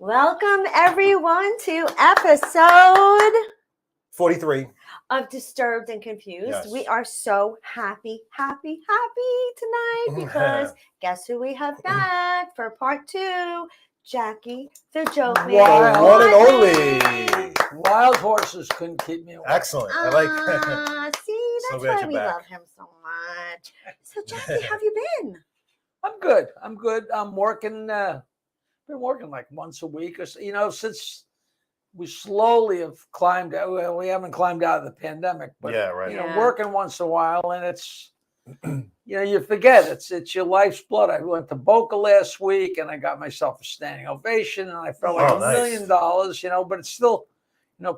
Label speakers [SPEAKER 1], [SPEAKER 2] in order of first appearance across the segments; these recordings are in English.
[SPEAKER 1] Welcome everyone to episode
[SPEAKER 2] 43
[SPEAKER 1] of Disturbed and Confused.
[SPEAKER 2] Yes.
[SPEAKER 1] We are so happy tonight because guess who we have back for part 2? Jackie, the joke man.
[SPEAKER 2] The one and only.
[SPEAKER 3] Wild horses couldn't keep me away.
[SPEAKER 2] Excellent. I like that.
[SPEAKER 1] See,
[SPEAKER 2] So
[SPEAKER 1] that's
[SPEAKER 2] glad
[SPEAKER 1] why
[SPEAKER 2] you're
[SPEAKER 1] we
[SPEAKER 2] back.
[SPEAKER 1] love him so much. So Jackie, how have you been?
[SPEAKER 3] I'm good. I'm working. Been working like once a week or so. Since we slowly have climbed out. Well, we haven't climbed out of the pandemic, but
[SPEAKER 2] Yeah, right.
[SPEAKER 3] working once in a while, and it's you forget it's your life's blood. I went to Boca last week, and I got myself a standing ovation, and I felt like $1 million. But it's still,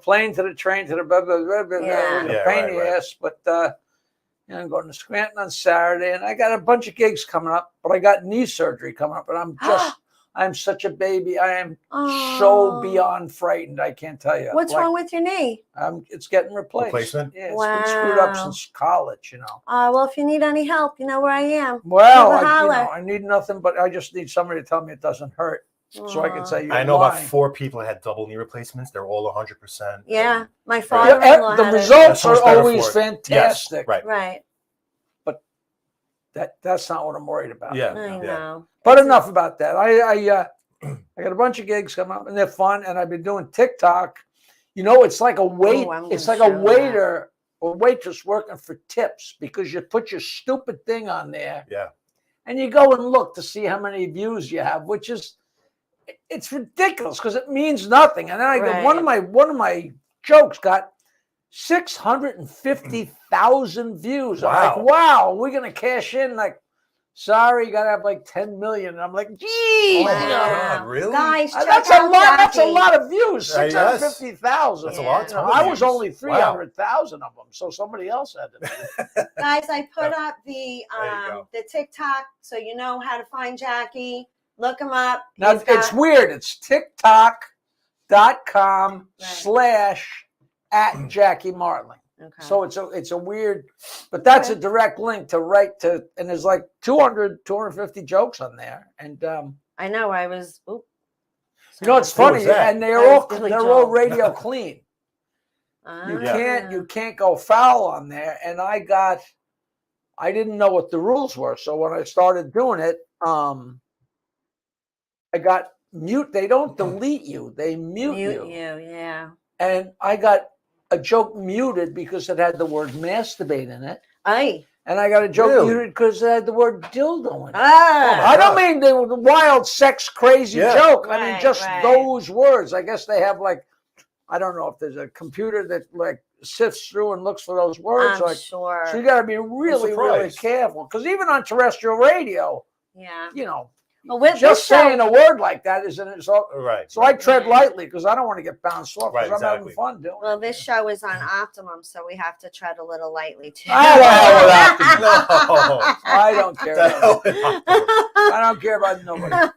[SPEAKER 3] plane to the train to the blah blah blah blah.
[SPEAKER 1] Yeah.
[SPEAKER 3] It was a pain in the ass, but. I'm going to Scranton on Saturday, and I got a bunch of gigs coming up, but I got knee surgery coming up, and I'm such a baby. I am so beyond frightened. I can't tell you.
[SPEAKER 1] What's wrong with your knee?
[SPEAKER 3] It's getting replaced.
[SPEAKER 2] Replacement?
[SPEAKER 3] Yeah, it's been screwed up since college,
[SPEAKER 1] Well, if you need any help, you know where I am.
[SPEAKER 3] Well,
[SPEAKER 1] Give a holler.
[SPEAKER 3] I need nothing, but I just need somebody to tell me it doesn't hurt. So I can say
[SPEAKER 2] I know about 4 people that had double knee replacements. They're all 100%.
[SPEAKER 1] Yeah, my father-in-law
[SPEAKER 3] The
[SPEAKER 1] had
[SPEAKER 3] results
[SPEAKER 2] so much
[SPEAKER 3] are
[SPEAKER 2] better
[SPEAKER 3] always
[SPEAKER 2] for it.
[SPEAKER 3] fantastic.
[SPEAKER 2] Yes, right.
[SPEAKER 1] Right.
[SPEAKER 3] But that's not what I'm worried about.
[SPEAKER 2] Yeah.
[SPEAKER 1] I know.
[SPEAKER 3] But enough about that. I got a bunch of gigs coming up, and they're fun. And I've been doing TikTok. It's like a wait. It's like a waiter or waitress working for tips because you put your stupid thing on there.
[SPEAKER 2] Yeah.
[SPEAKER 3] And you go and look to see how many views you have, which is it's ridiculous because it means nothing. And then I go, one of my jokes got 650,000 views.
[SPEAKER 2] Wow.
[SPEAKER 3] I'm like, wow, we're gonna cash in. Like, sorry, you gotta have like 10 million. And I'm like, geez,
[SPEAKER 2] Oh my God, really?
[SPEAKER 1] Guys, check
[SPEAKER 3] that's
[SPEAKER 1] out
[SPEAKER 3] a lot. That's a
[SPEAKER 1] Jackie.
[SPEAKER 3] lot of views.
[SPEAKER 2] Yes.
[SPEAKER 3] 650,000.
[SPEAKER 2] That's a lot of time.
[SPEAKER 3] I was
[SPEAKER 2] views.
[SPEAKER 3] only 300,000 of them, so somebody else had to do it.
[SPEAKER 1] Guys, I put up the
[SPEAKER 2] There you go.
[SPEAKER 1] TikTok so you know how to find Jackie. Look him up.
[SPEAKER 3] Now it's weird. It's TikTok.com /@Jackie Martling.
[SPEAKER 1] Okay.
[SPEAKER 3] So it's a weird, but that's a direct link to and there's like 250 jokes on there. And
[SPEAKER 1] I know I was.
[SPEAKER 3] it's funny, and they're all radio clean. You can't go foul on there. And I didn't know what the rules were, so when I started doing it, I got mute. They don't delete you; they mute you.
[SPEAKER 1] Yeah.
[SPEAKER 3] And I got a joke muted because it had the word masturbate in it.
[SPEAKER 1] Aye.
[SPEAKER 3] And I got a joke muted because it had the word dildo in it.
[SPEAKER 1] Ah.
[SPEAKER 3] I don't mean the wild sex crazy joke. I mean just those words. I guess they have I don't know if there's a computer that sifts through and looks for those words.
[SPEAKER 1] I'm sure.
[SPEAKER 3] So you got to be really, really careful because even on terrestrial radio,
[SPEAKER 1] Well,
[SPEAKER 3] just saying a word like that is an insult.
[SPEAKER 2] Right.
[SPEAKER 3] So I tread lightly because I don't want to get bounced off because
[SPEAKER 2] Right,
[SPEAKER 3] I'm having fun doing it.
[SPEAKER 1] Well, this show is on Optimum, so we have to tread a little lightly too.
[SPEAKER 3] I don't care. I don't care about nobody. I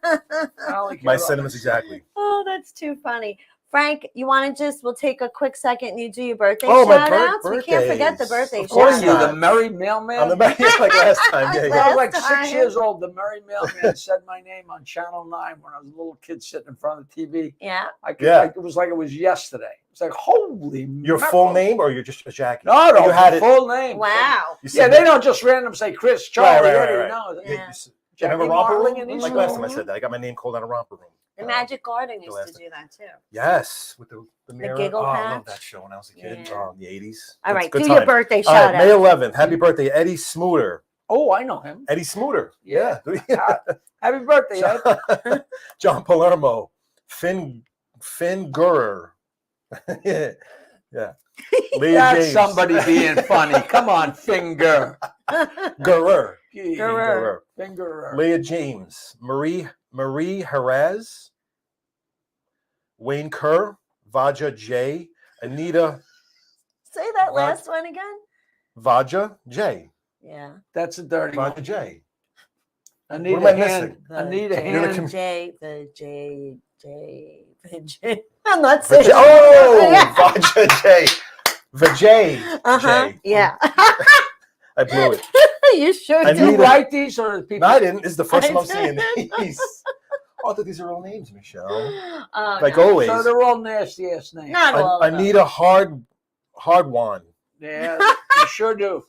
[SPEAKER 3] only care
[SPEAKER 2] My
[SPEAKER 3] about
[SPEAKER 2] sentiments exactly.
[SPEAKER 1] Oh, that's too funny. Frank, you want to we'll take a quick second and you do your birthday
[SPEAKER 2] my
[SPEAKER 1] shout outs? We can't forget the birthday
[SPEAKER 2] Of course
[SPEAKER 1] shout
[SPEAKER 3] you,
[SPEAKER 1] outs.
[SPEAKER 3] the merry mailman.
[SPEAKER 2] I'm the like last time.
[SPEAKER 3] I
[SPEAKER 2] Yeah.
[SPEAKER 3] was like 6 years old. The merry mailman said my name on Channel 9 when I was a little kid sitting in front of the TV.
[SPEAKER 1] Yeah.
[SPEAKER 3] It was like it was yesterday. It's like, holy
[SPEAKER 2] Your full name or you're just a Jackie?
[SPEAKER 3] No,
[SPEAKER 2] you had
[SPEAKER 3] full name.
[SPEAKER 1] Wow.
[SPEAKER 3] Yeah, they don't just random say Chris, Charlie, Eddie. No.
[SPEAKER 1] Yeah.
[SPEAKER 2] You remember romper room?
[SPEAKER 3] Martling
[SPEAKER 2] Like last time I said that. I got my name called out of romper room.
[SPEAKER 1] The Magic Garden used to do that too.
[SPEAKER 2] Yes, with the mirror.
[SPEAKER 1] Giggle
[SPEAKER 2] I
[SPEAKER 1] patch.
[SPEAKER 2] love that show when I was a kid.
[SPEAKER 1] Yeah.
[SPEAKER 2] In the 80s.
[SPEAKER 1] All right,
[SPEAKER 2] Good
[SPEAKER 1] do
[SPEAKER 2] time.
[SPEAKER 1] your birthday
[SPEAKER 2] All
[SPEAKER 1] shout
[SPEAKER 2] right, May 11th. Happy birthday, Eddie Smooter.
[SPEAKER 3] Oh, I know him.
[SPEAKER 2] Eddie Smooter.
[SPEAKER 3] Yeah. Happy birthday, Ed.
[SPEAKER 2] John Palermo. Finn Gurer. Yeah. Leah
[SPEAKER 3] That's
[SPEAKER 2] James.
[SPEAKER 3] somebody being funny. Come on, finger.
[SPEAKER 2] Gurer.
[SPEAKER 3] Finger.
[SPEAKER 2] Leah James. Marie Jerez. Wayne Kerr. Vaja J. Anita.
[SPEAKER 1] Say that last one again.
[SPEAKER 2] Vaja J.
[SPEAKER 1] Yeah.
[SPEAKER 3] That's a dirty
[SPEAKER 2] Vaja
[SPEAKER 3] one.
[SPEAKER 2] J.
[SPEAKER 3] Anita
[SPEAKER 2] What am I
[SPEAKER 3] Hand. Anita Hand.
[SPEAKER 1] The J. I'm not saying.
[SPEAKER 2] Vaja J. Vijay.
[SPEAKER 1] Uh-huh.
[SPEAKER 2] J.
[SPEAKER 1] Yeah.
[SPEAKER 2] I blew it.
[SPEAKER 1] You sure
[SPEAKER 2] I
[SPEAKER 1] did.
[SPEAKER 3] Did you
[SPEAKER 2] Anita-
[SPEAKER 3] write these or the people?
[SPEAKER 2] No, I didn't. This is the first time I'm seeing these. Oh, these are all names, Michelle.
[SPEAKER 1] Oh,
[SPEAKER 2] Like
[SPEAKER 1] no.
[SPEAKER 2] always.
[SPEAKER 3] So they're all nasty ass names.
[SPEAKER 1] Not all
[SPEAKER 2] I
[SPEAKER 1] of them.
[SPEAKER 2] need a hard one.
[SPEAKER 3] Yeah, you sure do.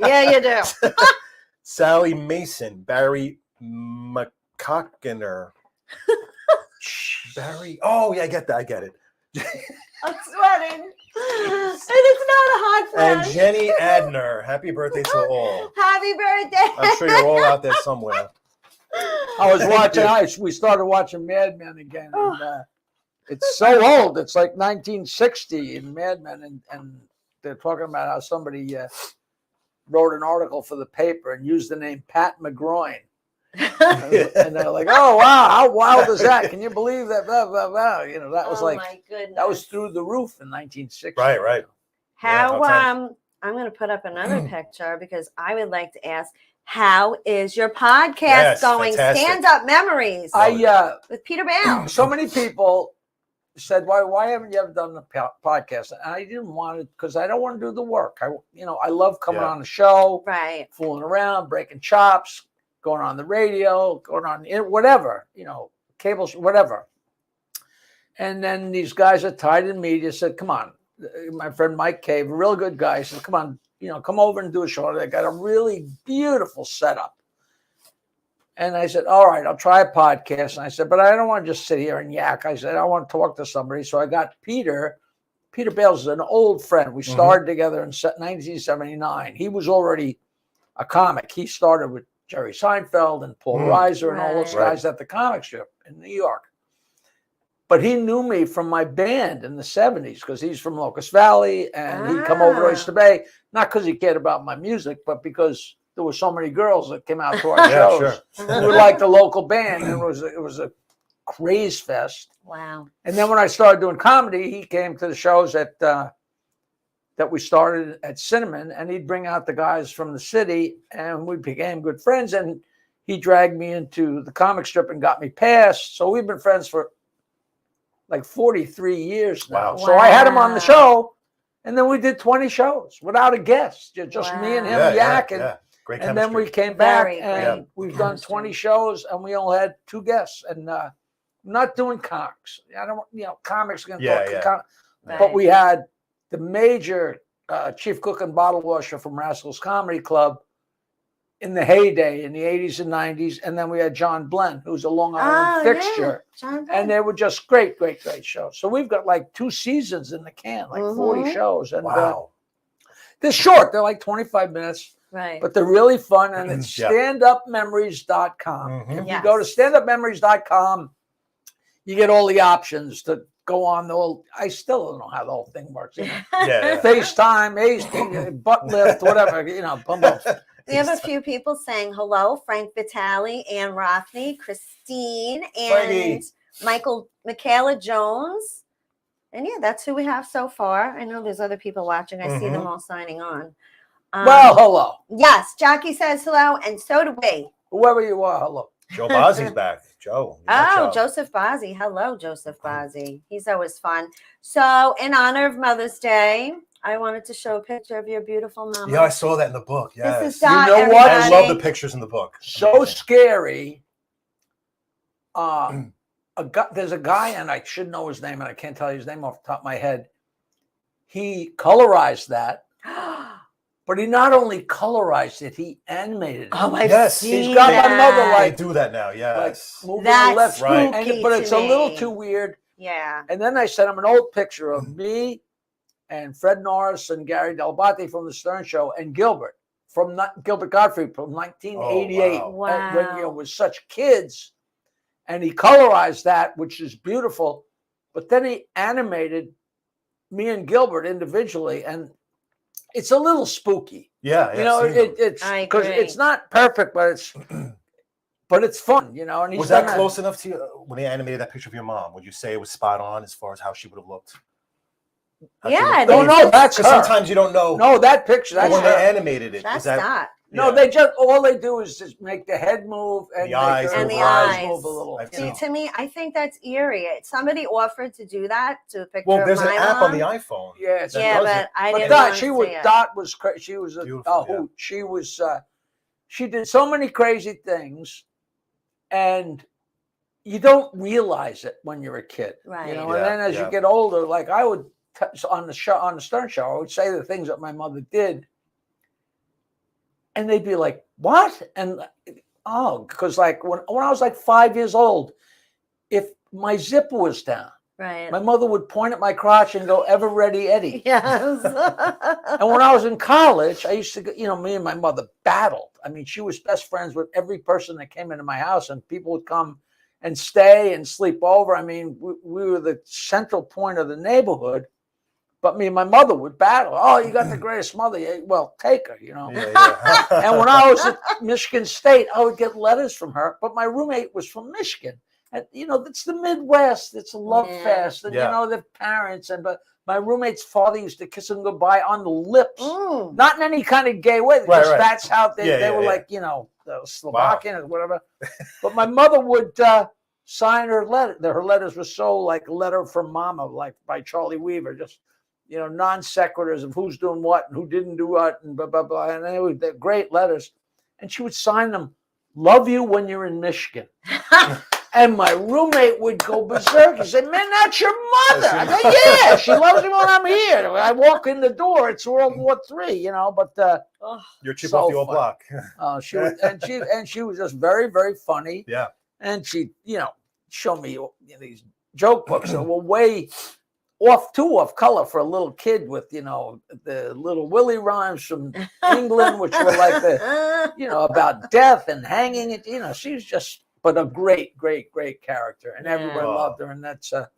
[SPEAKER 1] Yeah, you do.
[SPEAKER 2] Sally Mason, Barry McCockiner. Barry. Oh, yeah, I get that. I get it.
[SPEAKER 1] I'm sweating. And it's not a hot
[SPEAKER 2] And
[SPEAKER 1] flash.
[SPEAKER 2] Jenny Adner. Happy birthday to all.
[SPEAKER 1] Happy birthday.
[SPEAKER 2] I'm sure you're all out there somewhere.
[SPEAKER 3] I was watching. We started watching Mad Men again. And, it's so old. It's like 1960 in Mad Men, and they're talking about how somebody wrote an article for the paper and used the name Pat McGroin. And they're like, "Oh wow, how wild is that? Can you believe that?" Blah blah blah. You know, that was
[SPEAKER 1] Oh,
[SPEAKER 3] like
[SPEAKER 1] my goodness.
[SPEAKER 3] that was through the roof in 1960.
[SPEAKER 2] Right.
[SPEAKER 1] How
[SPEAKER 2] Yeah,
[SPEAKER 1] I'm going to put up another picture because I would like to ask, how is your podcast
[SPEAKER 2] Yes,
[SPEAKER 1] going?
[SPEAKER 2] fantastic.
[SPEAKER 1] Stand Up Memories with Peter Bale.
[SPEAKER 3] So many people said, "Why haven't you ever done a podcast?" And I didn't want it because I don't want to do the work. I love coming on the show,
[SPEAKER 1] Right.
[SPEAKER 3] fooling around, breaking chops, going on the radio, going on whatever, cable, whatever. And then these guys at Titan Media said, "Come on." My friend Mike Cave, a real good guy, said, "Come on, come over and do a show." They got a really beautiful setup. And I said, "All right, I'll try a podcast." And I said, "But I don't want to just sit here and yak." I said, "I want to talk to somebody." So I got Peter. Peter Bales is an old friend. We started together in 1979. He was already a comic. He started with Jerry Seinfeld and Paul Reiser and all those guys at the comic strip in New York. But he knew me from my band in the 70s because he's from Locust Valley and he'd come over to Oyster Bay, not because he cared about my music, but because there were so many girls that came out to our shows.
[SPEAKER 2] Sure.
[SPEAKER 3] We were like the local band, and it was a craze fest.
[SPEAKER 1] Wow.
[SPEAKER 3] And then when I started doing comedy, he came to the shows that we started at Cinnamon, and he'd bring out the guys from the city, and we became good friends. And he dragged me into the comic strip and got me passed. So we've been friends for like 43 years now.
[SPEAKER 2] Wow.
[SPEAKER 3] So I had him on the show, and then we did 20 shows without a guest, just me and him yakking.
[SPEAKER 2] Yeah. Great
[SPEAKER 3] and
[SPEAKER 2] chemistry.
[SPEAKER 3] then we came back
[SPEAKER 1] Very
[SPEAKER 3] and we've done 20 shows, and we only had 2 guests. And not doing comics. I don't, comics are going to talk to comics.
[SPEAKER 1] Right.
[SPEAKER 3] But we had the major chief cook and bottle washer from Rascals Comedy Club in the heyday in the 80s and 90s. And then we had John Blenn, who's a Long Island fixture.
[SPEAKER 1] John Blenn.
[SPEAKER 3] And they were just great shows. So we've got like 2 seasons in the can, like 40 shows. And they're short. They're like 25 minutes.
[SPEAKER 1] Right.
[SPEAKER 3] But they're really fun. And it's standupmemories.com. If you go to standupmemories.com, you get all the options to go on the whole. I still don't know how the whole thing works. FaceTime, butt lift, whatever,
[SPEAKER 1] We have a few people saying hello. Frank Vitale, Ann Rothney, Christine, and Michaela Jones. And that's who we have so far. I know there's other people watching. I see them all signing on.
[SPEAKER 3] Well, hello.
[SPEAKER 1] Yes, Jackie says hello, and so do we.
[SPEAKER 3] Whoever you are, hello.
[SPEAKER 2] Joe Bozzi's back. Joe.
[SPEAKER 1] Joseph Bozzi. Hello, Joseph Bozzi. He's always fun. So, in honor of Mother's Day, I wanted to show a picture of your beautiful mama.
[SPEAKER 2] Yeah, I saw that in the book. Yes.
[SPEAKER 1] This is Dot,
[SPEAKER 3] you know what?
[SPEAKER 2] I love the pictures in the book.
[SPEAKER 3] So scary. There's a guy, and I should know his name, and I can't tell you his name off the top of my head. He colorized that. But he not only colorized it, he animated it.
[SPEAKER 1] Oh, I've seen
[SPEAKER 3] He's got
[SPEAKER 1] that.
[SPEAKER 3] my mother
[SPEAKER 2] They do that now, yes.
[SPEAKER 3] Like moving
[SPEAKER 1] That's
[SPEAKER 3] left,
[SPEAKER 1] spooky
[SPEAKER 3] but it's
[SPEAKER 1] to
[SPEAKER 3] a little
[SPEAKER 1] me.
[SPEAKER 3] too weird.
[SPEAKER 1] Yeah.
[SPEAKER 3] And then I sent him an old picture of me and Fred Norris and Gary Delabate from the Stern Show and Gilbert Gottfried from 1988.
[SPEAKER 2] Oh,
[SPEAKER 1] wow.
[SPEAKER 3] When we were such kids. And he colorized that, which is beautiful. But then he animated me and Gilbert individually, and it's a little spooky.
[SPEAKER 2] Yeah,
[SPEAKER 3] it's because it's not perfect, but it's fun, And
[SPEAKER 2] was that close enough to you when they animated that picture of your mom? Would you say it was spot on as far as how she would have looked?
[SPEAKER 1] Yeah.
[SPEAKER 3] No, that's her.
[SPEAKER 2] Sometimes you don't know.
[SPEAKER 3] No, that picture. That's
[SPEAKER 2] when
[SPEAKER 3] her.
[SPEAKER 2] they animated it.
[SPEAKER 1] That's
[SPEAKER 2] is that,
[SPEAKER 1] not.
[SPEAKER 3] No, all they do is just make the head move and
[SPEAKER 2] the eyes
[SPEAKER 1] and the
[SPEAKER 3] eyes
[SPEAKER 1] eyes
[SPEAKER 3] move a little.
[SPEAKER 1] See, to me, I think that's eerie. Somebody offered to do that to a picture
[SPEAKER 2] Well, there's
[SPEAKER 1] of
[SPEAKER 2] an
[SPEAKER 1] my
[SPEAKER 2] app
[SPEAKER 1] mom.
[SPEAKER 2] on the iPhone.
[SPEAKER 3] Yeah,
[SPEAKER 1] but I didn't.
[SPEAKER 3] Dot was crazy. She was a hoot. She was. She did so many crazy things, and you don't realize it when you're a kid,
[SPEAKER 1] Right.
[SPEAKER 3] you know.
[SPEAKER 2] Yeah,
[SPEAKER 3] And then as you get older, like I would on the Stern Show, I would say the things that my mother did, and they'd be like, "What?" And because like when I was like 5 years old, if my zipper was down,
[SPEAKER 1] Right.
[SPEAKER 3] my mother would point at my crotch and go, "Ever ready, Eddie?"
[SPEAKER 1] Yes.
[SPEAKER 3] And when I was in college, I used to, you know, me and my mother battled. I mean, she was best friends with every person that came into my house, and people would come and stay and sleep over. I mean, we were the central point of the neighborhood, but me and my mother would battle. Oh, you got the greatest mother. Well, take her, you know.
[SPEAKER 2] Yeah.
[SPEAKER 3] And when I was at Michigan State, I would get letters from her, but my roommate was from Michigan. And, you know, it's the Midwest. It's a love fest. And, you know, the parents. But my roommate's father used to kiss him goodbye on the lips. Not in any kind of gay way. Just that's how they were like, you know, Slovakian or whatever. But my mother would sign her letter. Her letters were so like Letter from Mama, like by Charlie Weaver. Just, you know, non sequiturs of who's doing what and who didn't do what and blah, blah, blah. And they were great letters. And she would sign them, "Love you when you're in Michigan." And my roommate would go berserk. He said, "Man, that's your mother." I go, "Yeah, she loves me when I'm here." I walk in the door, it's World War III, you know. But
[SPEAKER 2] you're cheap off the old block.
[SPEAKER 3] She was, and she was just very, very funny.
[SPEAKER 2] Yeah.
[SPEAKER 3] And she, you know, showed me these joke books that were way too off color for a little kid, with, you know, the little Willie rhymes from England, which were like the, you know, about death and hanging it. You know, she's just. But a great, great, great character, and everybody loved her. And that's
[SPEAKER 1] Well,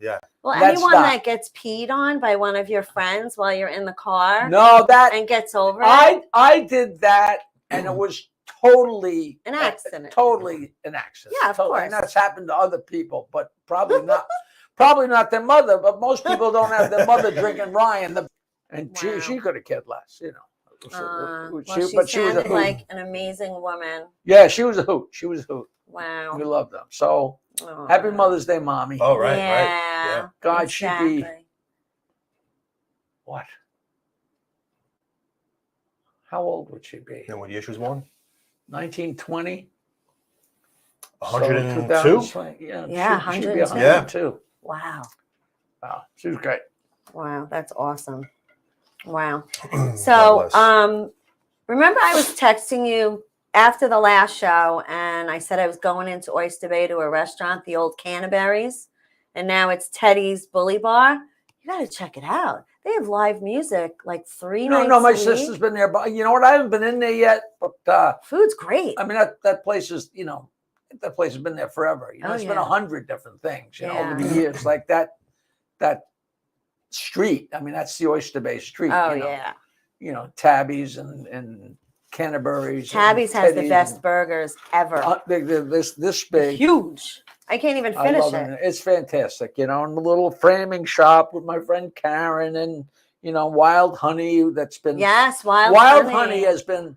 [SPEAKER 3] that's
[SPEAKER 1] anyone that gets peed on by one of your friends while you're in the car, and gets over it.
[SPEAKER 3] I did that, and it was totally
[SPEAKER 1] an accident.
[SPEAKER 3] Totally an accident.
[SPEAKER 1] Yeah, of course.
[SPEAKER 3] And that's happened to other people, but probably not. Probably not their mother. But most people don't have their mother drinking rye. And she could have cared less, you know.
[SPEAKER 1] She sounded like an amazing woman.
[SPEAKER 3] Yeah, she was a hoot. She was a hoot.
[SPEAKER 1] Wow.
[SPEAKER 3] We loved them. So happy Mother's Day, Mommy.
[SPEAKER 2] Oh, right, right.
[SPEAKER 1] Yeah.
[SPEAKER 3] God, she'd be what? How old would she be?
[SPEAKER 2] And what year she was born?
[SPEAKER 3] 1920.
[SPEAKER 2] 102?
[SPEAKER 3] So
[SPEAKER 1] yeah, 102.
[SPEAKER 3] She'd be 102.
[SPEAKER 1] Wow.
[SPEAKER 3] Wow. She was great.
[SPEAKER 1] Wow, that's awesome. Wow. So, remember I was texting you after the last show, and I said I was going into Oyster Bay to a restaurant, the old Canterbury's, and now it's Teddy's Bully Bar. You got to check it out. They have live music like 3 nights.
[SPEAKER 3] No, my sister's been there, but you know what? I haven't been in there yet. But
[SPEAKER 1] food's great.
[SPEAKER 3] I mean, that place is, you know, that place has been there forever. You know, it's been 100 different things, you know, over the years. Like that street. I mean, that's the Oyster Bay Street.
[SPEAKER 1] Oh,
[SPEAKER 3] you know,
[SPEAKER 1] yeah.
[SPEAKER 3] You know, Tabby's and Canterbury's.
[SPEAKER 1] Tabby's has the best burgers ever.
[SPEAKER 3] This big.
[SPEAKER 1] Huge. I can't even finish it.
[SPEAKER 3] It's fantastic, you know, and the little framing shop with my friend Karen, and, you know, Wild Honey, that's been.
[SPEAKER 1] Yes, Wild
[SPEAKER 3] Honey has been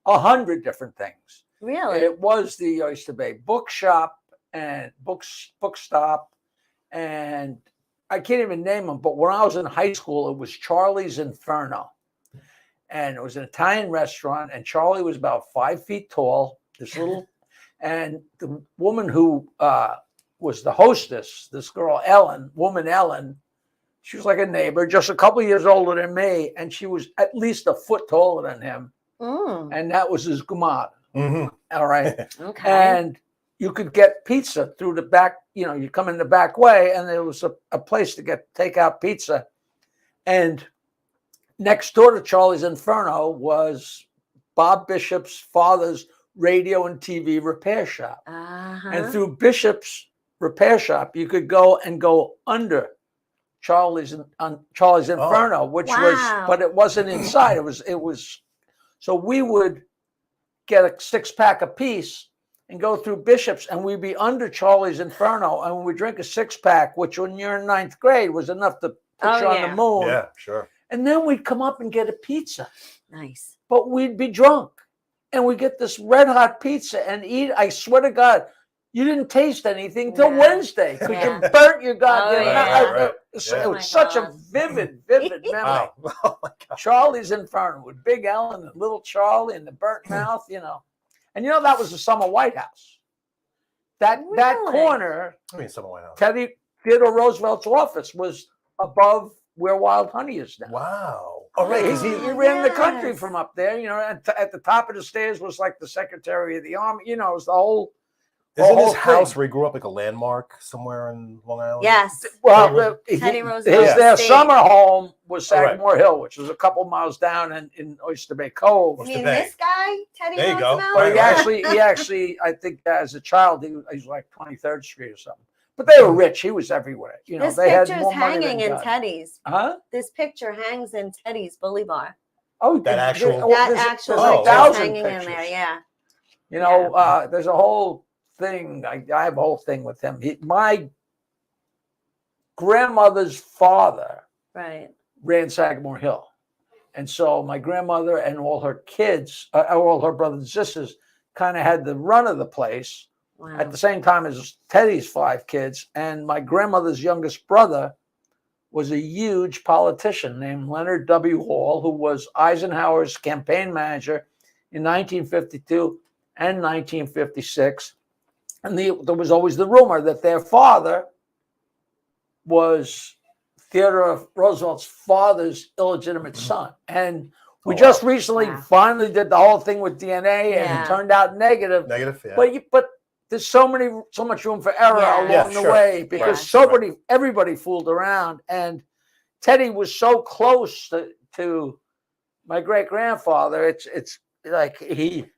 [SPEAKER 3] 100 different things.
[SPEAKER 1] Really?
[SPEAKER 3] It was the Oyster Bay bookshop and bookstop, and I can't even name them, but when I was in high school, it was Charlie's Inferno. And it was an Italian restaurant, and Charlie was about 5 feet tall, this little, and the woman who was the hostess, this girl, Ellen, she was like a neighbor, just a couple of years older than me, and she was at least a foot taller than him. And that was his gumad. All right.
[SPEAKER 1] Okay.
[SPEAKER 3] And you could get pizza through the back, you know, you come in the back way, and there was a place to get takeout pizza. And next door to Charlie's Inferno was Bob Bishop's father's radio and TV repair shop. And through Bishop's repair shop, you could go under Charlie's Inferno, which was, but it wasn't inside. It was, so we would get a 6-pack apiece and go through Bishop's, and we'd be under Charlie's Inferno, and we would drink a 6-pack, which when you're in 9th grade was enough to put you on the moon.
[SPEAKER 2] Yeah, sure.
[SPEAKER 3] And then we'd come up and get a pizza.
[SPEAKER 1] Nice.
[SPEAKER 3] But we'd be drunk, and we get this red hot pizza and eat. I swear to God, you didn't taste anything till Wednesday because you burnt your goddamn mouth. It was such a vivid memory.
[SPEAKER 2] Wow. Oh my God.
[SPEAKER 3] Charlie's Inferno with Big Ellen and little Charlie and the burnt mouth, you know. And you know, that was the Summer White House. that
[SPEAKER 1] Really?
[SPEAKER 3] corner,
[SPEAKER 2] I mean, someone went out.
[SPEAKER 3] Theodore Roosevelt's office was above where Wild Honey is now.
[SPEAKER 2] Wow. Oh, right. Because
[SPEAKER 3] He
[SPEAKER 2] he
[SPEAKER 3] ran the country
[SPEAKER 1] yes.
[SPEAKER 3] from up there, you know. At the top of the stairs was like the Secretary of the Army, you know. It was the whole.
[SPEAKER 2] isn't
[SPEAKER 3] whole
[SPEAKER 2] his house
[SPEAKER 3] thing.
[SPEAKER 2] where he grew up like a landmark somewhere in Long Island?
[SPEAKER 1] Yes.
[SPEAKER 3] Well,
[SPEAKER 1] Teddy Roosevelt
[SPEAKER 3] their
[SPEAKER 1] Estate.
[SPEAKER 3] summer home was
[SPEAKER 2] Oh, right.
[SPEAKER 3] Sagamore Hill, which was a couple miles down in Oyster Bay Cove.
[SPEAKER 1] I
[SPEAKER 2] Oyster
[SPEAKER 1] mean,
[SPEAKER 2] Bay.
[SPEAKER 1] this guy, Teddy
[SPEAKER 2] There you go.
[SPEAKER 1] Roosevelt.
[SPEAKER 3] But
[SPEAKER 2] Right,
[SPEAKER 3] he actually, I think as a child, he was like 23rd Street or something. But they were rich. He was everywhere. You know,
[SPEAKER 1] This
[SPEAKER 3] they had
[SPEAKER 1] picture's
[SPEAKER 3] more money
[SPEAKER 1] hanging
[SPEAKER 3] than
[SPEAKER 1] in
[SPEAKER 3] God.
[SPEAKER 1] Teddy's.
[SPEAKER 3] Huh?
[SPEAKER 1] This picture hangs in Teddy's Bully Bar.
[SPEAKER 3] Oh,
[SPEAKER 2] That actual-
[SPEAKER 1] That
[SPEAKER 3] there's
[SPEAKER 1] actual
[SPEAKER 2] oh,
[SPEAKER 1] picture's
[SPEAKER 3] 1,000
[SPEAKER 1] hanging
[SPEAKER 3] pictures.
[SPEAKER 1] in there. Yeah.
[SPEAKER 3] You know, there's a whole thing. I have a whole thing with him. My grandmother's father
[SPEAKER 1] Right.
[SPEAKER 3] ran Sagamore Hill. And so my grandmother and all her kids, all her brothers and sisters, kind of had the run of the place
[SPEAKER 1] Wow.
[SPEAKER 3] at the same time as Teddy's 5 kids. And my grandmother's youngest brother was a huge politician named Leonard W. Hall, who was Eisenhower's campaign manager in 1952 and 1956. And there was always the rumor that their father was Theodore Roosevelt's father's illegitimate son. And we just recently finally did the whole thing with DNA, and it turned out negative.
[SPEAKER 2] Negative, yeah.
[SPEAKER 3] But there's so much room for error along the way, because everybody fooled around. And Teddy was so close to my great grandfather. It's like Teddy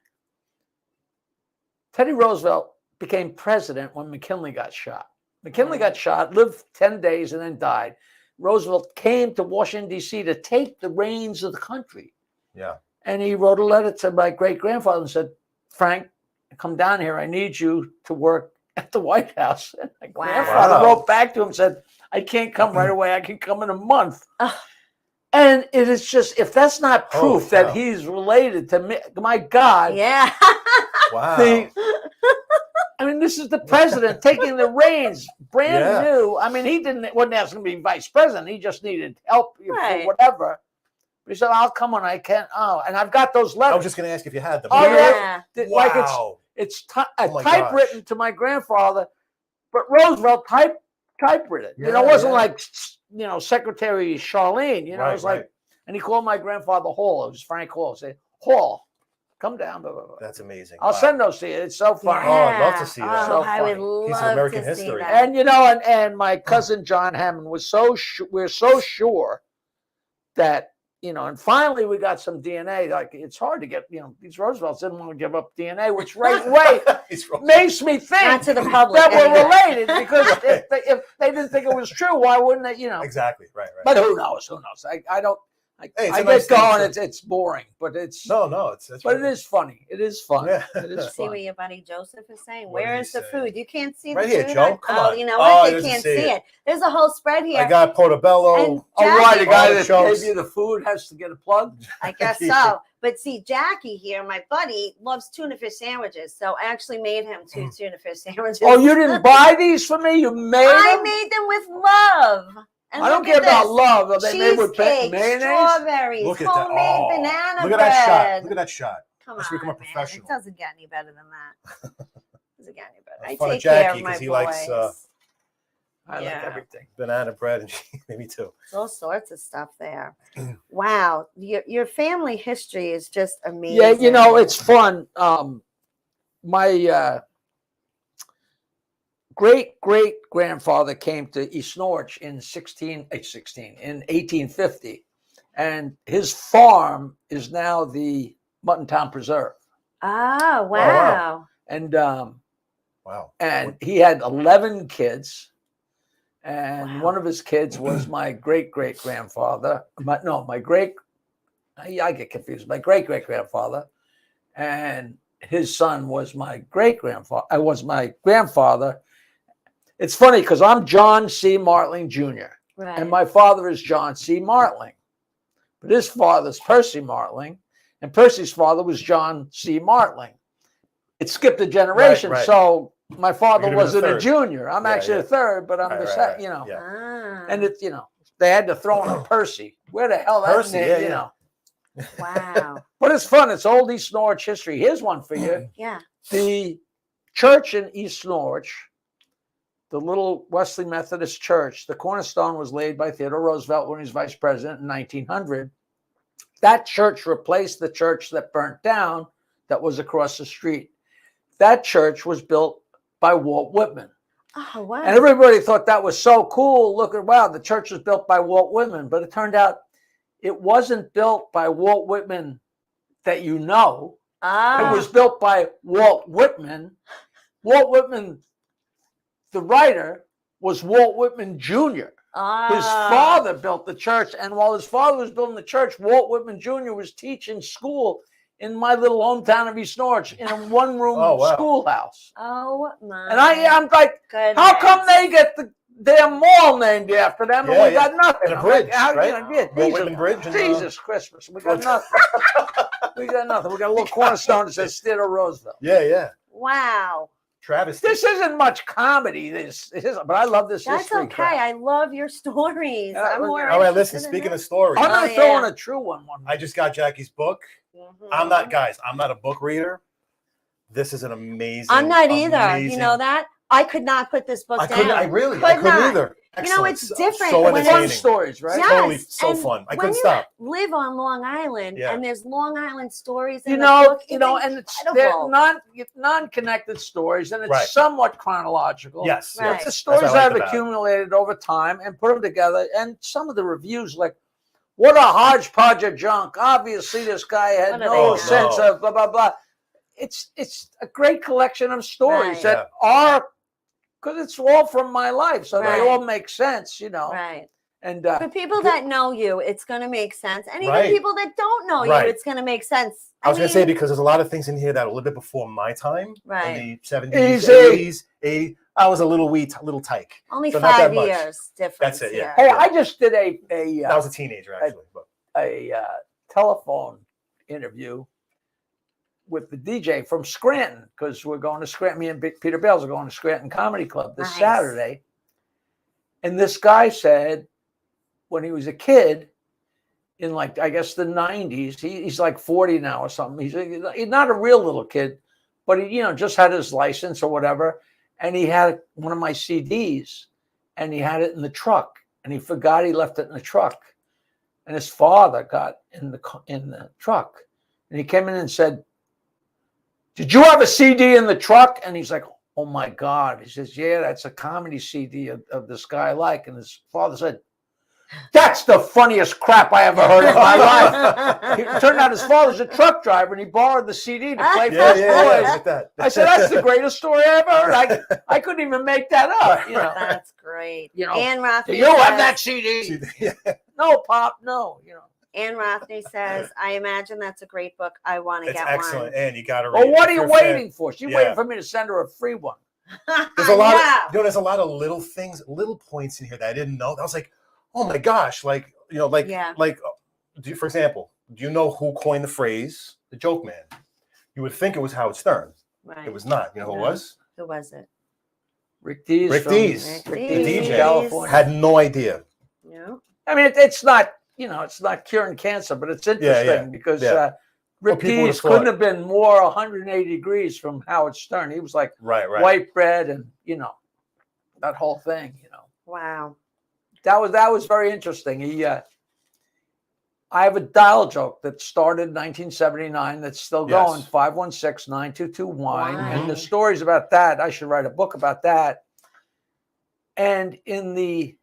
[SPEAKER 3] Roosevelt became president when McKinley got shot. McKinley got shot, lived 10 days, and then died. Roosevelt came to Washington, D.C. to take the reins of the country.
[SPEAKER 2] Yeah.
[SPEAKER 3] And he wrote a letter to my great-grandfather and said, Frank, come down here. I need you to work at the White House. And my grandfather wrote back to him and said, I can't come right away. I can come in a month. And it is just, if that's not proof that he's related to me, my God.
[SPEAKER 1] Yeah.
[SPEAKER 2] Wow.
[SPEAKER 3] I mean, this is the president taking the reins, brand new. I mean, he wasn't asking to be vice president. He just needed help for whatever. But he said, I'll come when I can. Oh, and I've got those letters.
[SPEAKER 2] I was just going to ask if you had them.
[SPEAKER 3] Oh, yeah. Like
[SPEAKER 2] Wow.
[SPEAKER 3] it's typewritten to my grandfather, but Roosevelt typewritten. You know, it wasn't like, you know, Secretary Charlene. You know, it was like, and he called my grandfather Hall. It was Frank Hall. Say, Hall. Come down. Blah, blah, blah.
[SPEAKER 2] That's amazing.
[SPEAKER 3] I'll send those to you. It's so funny.
[SPEAKER 2] Oh, I'd love to see that.
[SPEAKER 1] Oh,
[SPEAKER 3] So
[SPEAKER 1] I would
[SPEAKER 3] funny.
[SPEAKER 1] love
[SPEAKER 2] Piece of American
[SPEAKER 1] to see
[SPEAKER 2] history.
[SPEAKER 1] that.
[SPEAKER 3] And you know, and my cousin John Hammond was we're so sure that, you know, and finally we got some DNA. Like, it's hard to get, you know, these Roosevelts didn't want to give up DNA, which right away makes me think
[SPEAKER 1] Not to the public
[SPEAKER 3] that we're
[SPEAKER 1] anyway.
[SPEAKER 3] related, because if they didn't think it was true, why wouldn't they, you know?
[SPEAKER 2] Exactly. Right.
[SPEAKER 3] But who knows? I don't.
[SPEAKER 2] Hey,
[SPEAKER 3] I
[SPEAKER 2] nice
[SPEAKER 3] get going.
[SPEAKER 2] thing.
[SPEAKER 3] It's boring, but it's
[SPEAKER 2] No, it's
[SPEAKER 3] but it is funny. It is fun.
[SPEAKER 2] Yeah.
[SPEAKER 3] It is
[SPEAKER 1] See
[SPEAKER 3] fun.
[SPEAKER 1] what your buddy Joseph is saying.
[SPEAKER 2] What did
[SPEAKER 1] Where
[SPEAKER 2] he
[SPEAKER 1] is the
[SPEAKER 2] say?
[SPEAKER 1] food? You can't see
[SPEAKER 2] Right
[SPEAKER 1] the
[SPEAKER 2] here,
[SPEAKER 1] food.
[SPEAKER 2] Joe. Come on.
[SPEAKER 1] You know
[SPEAKER 2] Oh,
[SPEAKER 1] what?
[SPEAKER 2] he
[SPEAKER 1] They
[SPEAKER 2] doesn't
[SPEAKER 1] can't
[SPEAKER 2] see
[SPEAKER 1] see
[SPEAKER 2] it.
[SPEAKER 1] it. There's a whole spread here.
[SPEAKER 2] I got portobello.
[SPEAKER 1] And
[SPEAKER 3] Oh, why the
[SPEAKER 1] Jackie-
[SPEAKER 3] guy
[SPEAKER 2] the
[SPEAKER 3] that
[SPEAKER 2] shows.
[SPEAKER 3] gave you the food has to get a plug?
[SPEAKER 1] I guess so. But see, Jackie here, my buddy, loves tuna fish sandwiches. So I actually made him 2 tuna fish sandwiches.
[SPEAKER 3] Oh, you didn't buy these for me? You made
[SPEAKER 1] I
[SPEAKER 3] them?
[SPEAKER 1] made them with love. And
[SPEAKER 3] I don't
[SPEAKER 1] look
[SPEAKER 3] care
[SPEAKER 1] at
[SPEAKER 3] about
[SPEAKER 1] this.
[SPEAKER 3] love. Are they made with
[SPEAKER 1] Cheesecake,
[SPEAKER 3] mayonnaise?
[SPEAKER 1] strawberries,
[SPEAKER 2] Look at that.
[SPEAKER 1] homemade
[SPEAKER 2] Oh,
[SPEAKER 1] banana
[SPEAKER 2] look at
[SPEAKER 1] bread.
[SPEAKER 2] that shot. Look at that shot.
[SPEAKER 1] Come
[SPEAKER 2] Let's
[SPEAKER 1] on,
[SPEAKER 2] become a
[SPEAKER 1] man.
[SPEAKER 2] professional.
[SPEAKER 1] It doesn't get any better than that. Doesn't get any better.
[SPEAKER 2] That's
[SPEAKER 1] I
[SPEAKER 2] fun of
[SPEAKER 1] take care
[SPEAKER 2] Jackie,
[SPEAKER 1] of my
[SPEAKER 2] 'cause he
[SPEAKER 1] boys.
[SPEAKER 2] likes,
[SPEAKER 3] I like
[SPEAKER 1] Yeah.
[SPEAKER 3] everything.
[SPEAKER 2] Banana bread and maybe too.
[SPEAKER 1] There's all sorts of stuff there. Wow, your family history is just amazing.
[SPEAKER 3] Yeah, you know, it's fun. My great-great-grandfather came to East Norwich in 1850, and his farm is now the Muttontown Preserve.
[SPEAKER 1] Oh, wow.
[SPEAKER 2] wow.
[SPEAKER 3] And
[SPEAKER 2] Wow.
[SPEAKER 3] and he had 11 kids, and one of his kids was my great-great-grandfather. I get confused. My great-great-grandfather, and his son was my great-grandfather. I was my grandfather. It's funny because I'm John C. Martling Jr.
[SPEAKER 1] Right.
[SPEAKER 3] and my father is John C. Martling, but his father's Percy Martling, and Percy's father was John C. Martling. It skipped a generation,
[SPEAKER 2] Right.
[SPEAKER 3] so my father
[SPEAKER 2] You're gonna be
[SPEAKER 3] wasn't
[SPEAKER 2] the
[SPEAKER 3] a
[SPEAKER 2] third.
[SPEAKER 3] junior. I'm
[SPEAKER 2] Yeah,
[SPEAKER 3] actually
[SPEAKER 2] yeah.
[SPEAKER 3] a third, but I'm
[SPEAKER 2] Right,
[SPEAKER 3] the
[SPEAKER 2] right,
[SPEAKER 3] second.
[SPEAKER 2] right.
[SPEAKER 3] You know,
[SPEAKER 2] Yeah.
[SPEAKER 1] Ah,
[SPEAKER 3] and it's they had to throw in a Percy. Where the hell that
[SPEAKER 2] Percy,
[SPEAKER 3] name,
[SPEAKER 2] yeah,
[SPEAKER 3] you
[SPEAKER 2] yeah.
[SPEAKER 3] know?
[SPEAKER 1] wow.
[SPEAKER 3] But it's fun. It's old East Norwich history. Here's one for you.
[SPEAKER 1] Yeah.
[SPEAKER 3] The church in East Norwich, the little Wesley Methodist Church, the cornerstone was laid by Theodore Roosevelt when he was vice president in 1900. That church replaced the church that burnt down that was across the street. That church was built by Walt Whitman.
[SPEAKER 1] Oh, wow.
[SPEAKER 3] And everybody thought that was so cool. Look at, wow, the church was built by Walt Whitman. But it turned out it wasn't built by Walt Whitman that you know. It was built by Walt Whitman. Walt Whitman, the writer, was Walt Whitman Jr. His father built the church. And while his father was building the church, Walt Whitman Jr. was teaching school in my little hometown of East Norwich in a one-room schoolhouse.
[SPEAKER 1] Oh, my.
[SPEAKER 3] And I'm like,
[SPEAKER 1] goodness.
[SPEAKER 3] How come they get the damn mall named after them and we got nothing?
[SPEAKER 2] And a bridge, right?
[SPEAKER 3] Walt
[SPEAKER 2] Whitman Bridge.
[SPEAKER 3] Jesus Christmas. We got nothing. We got nothing. We got a little cornerstone that says Theodore Roosevelt.
[SPEAKER 2] Yeah.
[SPEAKER 1] Wow.
[SPEAKER 2] Travis.
[SPEAKER 3] This isn't much comedy, but I love this
[SPEAKER 1] That's
[SPEAKER 3] history
[SPEAKER 1] okay.
[SPEAKER 3] crap.
[SPEAKER 1] I love your stories. I'm more
[SPEAKER 2] all right, listen,
[SPEAKER 1] interested in
[SPEAKER 2] speaking
[SPEAKER 1] that.
[SPEAKER 2] of stories,
[SPEAKER 3] I'm going to throw in a true one.
[SPEAKER 2] I just got Jackie's book.
[SPEAKER 1] Mhm.
[SPEAKER 2] I'm not a book reader. This is an amazing.
[SPEAKER 1] I'm not either.
[SPEAKER 2] amazing-
[SPEAKER 1] You know that? I could not put this book
[SPEAKER 2] I
[SPEAKER 1] down.
[SPEAKER 2] couldn't. I couldn't
[SPEAKER 1] not.
[SPEAKER 2] either.
[SPEAKER 1] You know,
[SPEAKER 2] Excellent.
[SPEAKER 1] it's different
[SPEAKER 2] So
[SPEAKER 1] when it's-
[SPEAKER 3] Fun
[SPEAKER 2] entertaining.
[SPEAKER 3] stories, right?
[SPEAKER 1] Yes,
[SPEAKER 2] Totally, so
[SPEAKER 1] and
[SPEAKER 2] fun. I
[SPEAKER 1] when
[SPEAKER 2] couldn't
[SPEAKER 1] you
[SPEAKER 2] stop.
[SPEAKER 1] live on Long Island,
[SPEAKER 2] Yeah.
[SPEAKER 1] and there's Long Island stories in
[SPEAKER 3] You
[SPEAKER 1] the
[SPEAKER 3] know,
[SPEAKER 1] book.
[SPEAKER 3] and they're non-connected stories, and it's
[SPEAKER 2] Right.
[SPEAKER 3] somewhat chronological.
[SPEAKER 2] Yes.
[SPEAKER 1] Right.
[SPEAKER 3] But the
[SPEAKER 2] That's
[SPEAKER 3] stories
[SPEAKER 2] what I
[SPEAKER 3] I've
[SPEAKER 2] liked about it.
[SPEAKER 3] accumulated over time and put them together, and some of the reviews, like, what a hodgepodge of junk. Obviously, this guy had
[SPEAKER 1] What do
[SPEAKER 3] no
[SPEAKER 1] they know?
[SPEAKER 3] sense of blah, blah, blah. It's a great collection of stories
[SPEAKER 1] Right.
[SPEAKER 3] that are, because it's all from my life, so
[SPEAKER 1] Right.
[SPEAKER 3] they all make sense, you know.
[SPEAKER 1] Right.
[SPEAKER 3] And
[SPEAKER 1] For people that know you, it's going to make sense. And even
[SPEAKER 2] Right.
[SPEAKER 1] people that don't know
[SPEAKER 2] Right.
[SPEAKER 1] you, it's going to make sense.
[SPEAKER 2] I was going to say, because there's a lot of things in here that are a little bit before my time.
[SPEAKER 1] Right.
[SPEAKER 2] In the 70s,
[SPEAKER 3] Easy.
[SPEAKER 2] 80s, 80s. I was a little tyke.
[SPEAKER 1] Only
[SPEAKER 2] So not that
[SPEAKER 1] 5
[SPEAKER 2] much.
[SPEAKER 1] years difference.
[SPEAKER 2] That's it, yeah.
[SPEAKER 3] hey,
[SPEAKER 2] Yeah.
[SPEAKER 3] I just did
[SPEAKER 2] I was a teenager, actually. But
[SPEAKER 3] a telephone interview with the DJ from Scranton, because we're going to Scranton. Me and Peter Bales are going to Scranton Comedy Club this
[SPEAKER 1] Nice.
[SPEAKER 3] Saturday. And this guy said, when he was a kid, in like, I guess the 90s, he's like 40 now or something. He's not a real little kid, but he, just had his license or whatever. And he had one of my CDs and he had it in the truck and he forgot he left it in the truck. And his father got in the truck and he came in and said, "Did you have a CD in the truck?" And he's like, "Oh my God." He says, "Yeah, that's a comedy CD of this guy I like." And his father said, "That's the funniest crap I ever heard in my life." It turned out his father's a truck driver and he borrowed the CD to play for his boys.
[SPEAKER 2] like that.
[SPEAKER 3] I said, "That's the greatest story I ever heard." I couldn't even make that up.
[SPEAKER 1] That's great.
[SPEAKER 3] You know,
[SPEAKER 1] Ann Rothney
[SPEAKER 3] "Do you have
[SPEAKER 1] says-
[SPEAKER 3] that CD?"
[SPEAKER 2] Yeah.
[SPEAKER 3] No, Pop, no.
[SPEAKER 1] Ann Rothney says, "I imagine that's a great book. I want to
[SPEAKER 2] It's
[SPEAKER 1] get
[SPEAKER 2] excellent,
[SPEAKER 1] one."
[SPEAKER 2] and you got to read
[SPEAKER 3] Well,
[SPEAKER 2] it.
[SPEAKER 3] what
[SPEAKER 2] If
[SPEAKER 3] are you
[SPEAKER 2] you're a fan-
[SPEAKER 3] waiting for? She's
[SPEAKER 2] Yeah.
[SPEAKER 3] waiting for me to send her a free one.
[SPEAKER 2] There's a lot
[SPEAKER 1] Yeah.
[SPEAKER 2] of, there's a lot of little things, little points in here that I didn't know. I was like, oh my gosh, for example, do you know who coined the phrase "the joke man"? You would think it was Howard Stern.
[SPEAKER 1] Right.
[SPEAKER 2] It was not. You know who it
[SPEAKER 1] No.
[SPEAKER 2] was?
[SPEAKER 1] Who was it?
[SPEAKER 3] Rick Dees.
[SPEAKER 2] Rick
[SPEAKER 3] from-
[SPEAKER 2] Dees.
[SPEAKER 3] Rick
[SPEAKER 1] Rick
[SPEAKER 3] Dees
[SPEAKER 1] Dees.
[SPEAKER 3] from California.
[SPEAKER 2] Had no idea.
[SPEAKER 1] No.
[SPEAKER 3] I mean, it's not, it's not curing cancer, but it's interesting
[SPEAKER 2] yeah,
[SPEAKER 3] because
[SPEAKER 2] yeah.
[SPEAKER 3] Rick
[SPEAKER 2] people would've
[SPEAKER 3] Dees couldn't
[SPEAKER 2] thought-
[SPEAKER 3] have been more 180 degrees from Howard Stern. He was like
[SPEAKER 2] Right.
[SPEAKER 3] white bread and, that whole thing,
[SPEAKER 1] Wow.
[SPEAKER 3] That was very interesting. I have a dial joke that started in 1979 that's still
[SPEAKER 2] Yes.
[SPEAKER 3] going, 516-922-WINE.
[SPEAKER 1] Wine.
[SPEAKER 3] And the stories about that, I should write a book about that. And in the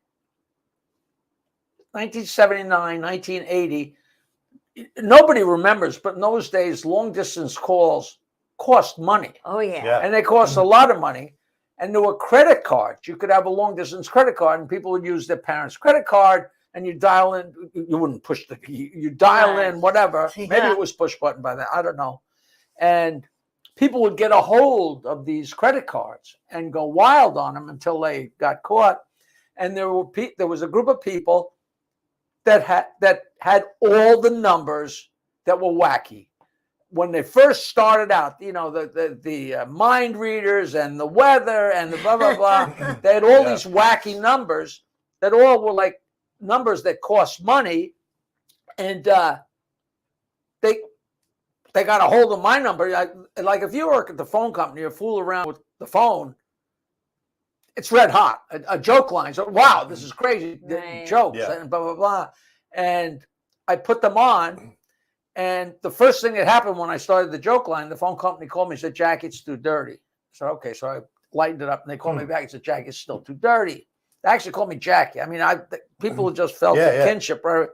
[SPEAKER 3] 1979, 1980, nobody remembers, but in those days, long distance calls cost money.
[SPEAKER 1] Oh yeah.
[SPEAKER 2] Yeah.
[SPEAKER 3] And they cost a lot of money. And there were credit cards. You could have a long distance credit card and people would use their parents' credit card and you dial in. You wouldn't push you dial
[SPEAKER 1] Right.
[SPEAKER 3] in, whatever. Maybe
[SPEAKER 1] Yeah.
[SPEAKER 3] it was push button by then. I don't know. And people would get a hold of these credit cards and go wild on them until they got caught. And there was a group of people that had all the numbers that were wacky. When they first started out, the mind readers and the weather and the blah, blah, blah, they had all these wacky numbers that all were like numbers that cost money. And they got a hold of my number. Like if you work at the phone company or fool around with the phone, it's red hot. A joke line. So, wow, this is crazy.
[SPEAKER 1] Right.
[SPEAKER 3] Jokes and blah, blah, blah. And I put them on. And the first thing that happened when I started the joke line, the phone company called me and said, Jack, it's too dirty. I said, okay. So I lightened it up and they called me back and said, Jack, it's still too dirty. They actually called me Jackie. I mean, people just felt the kinship. Right?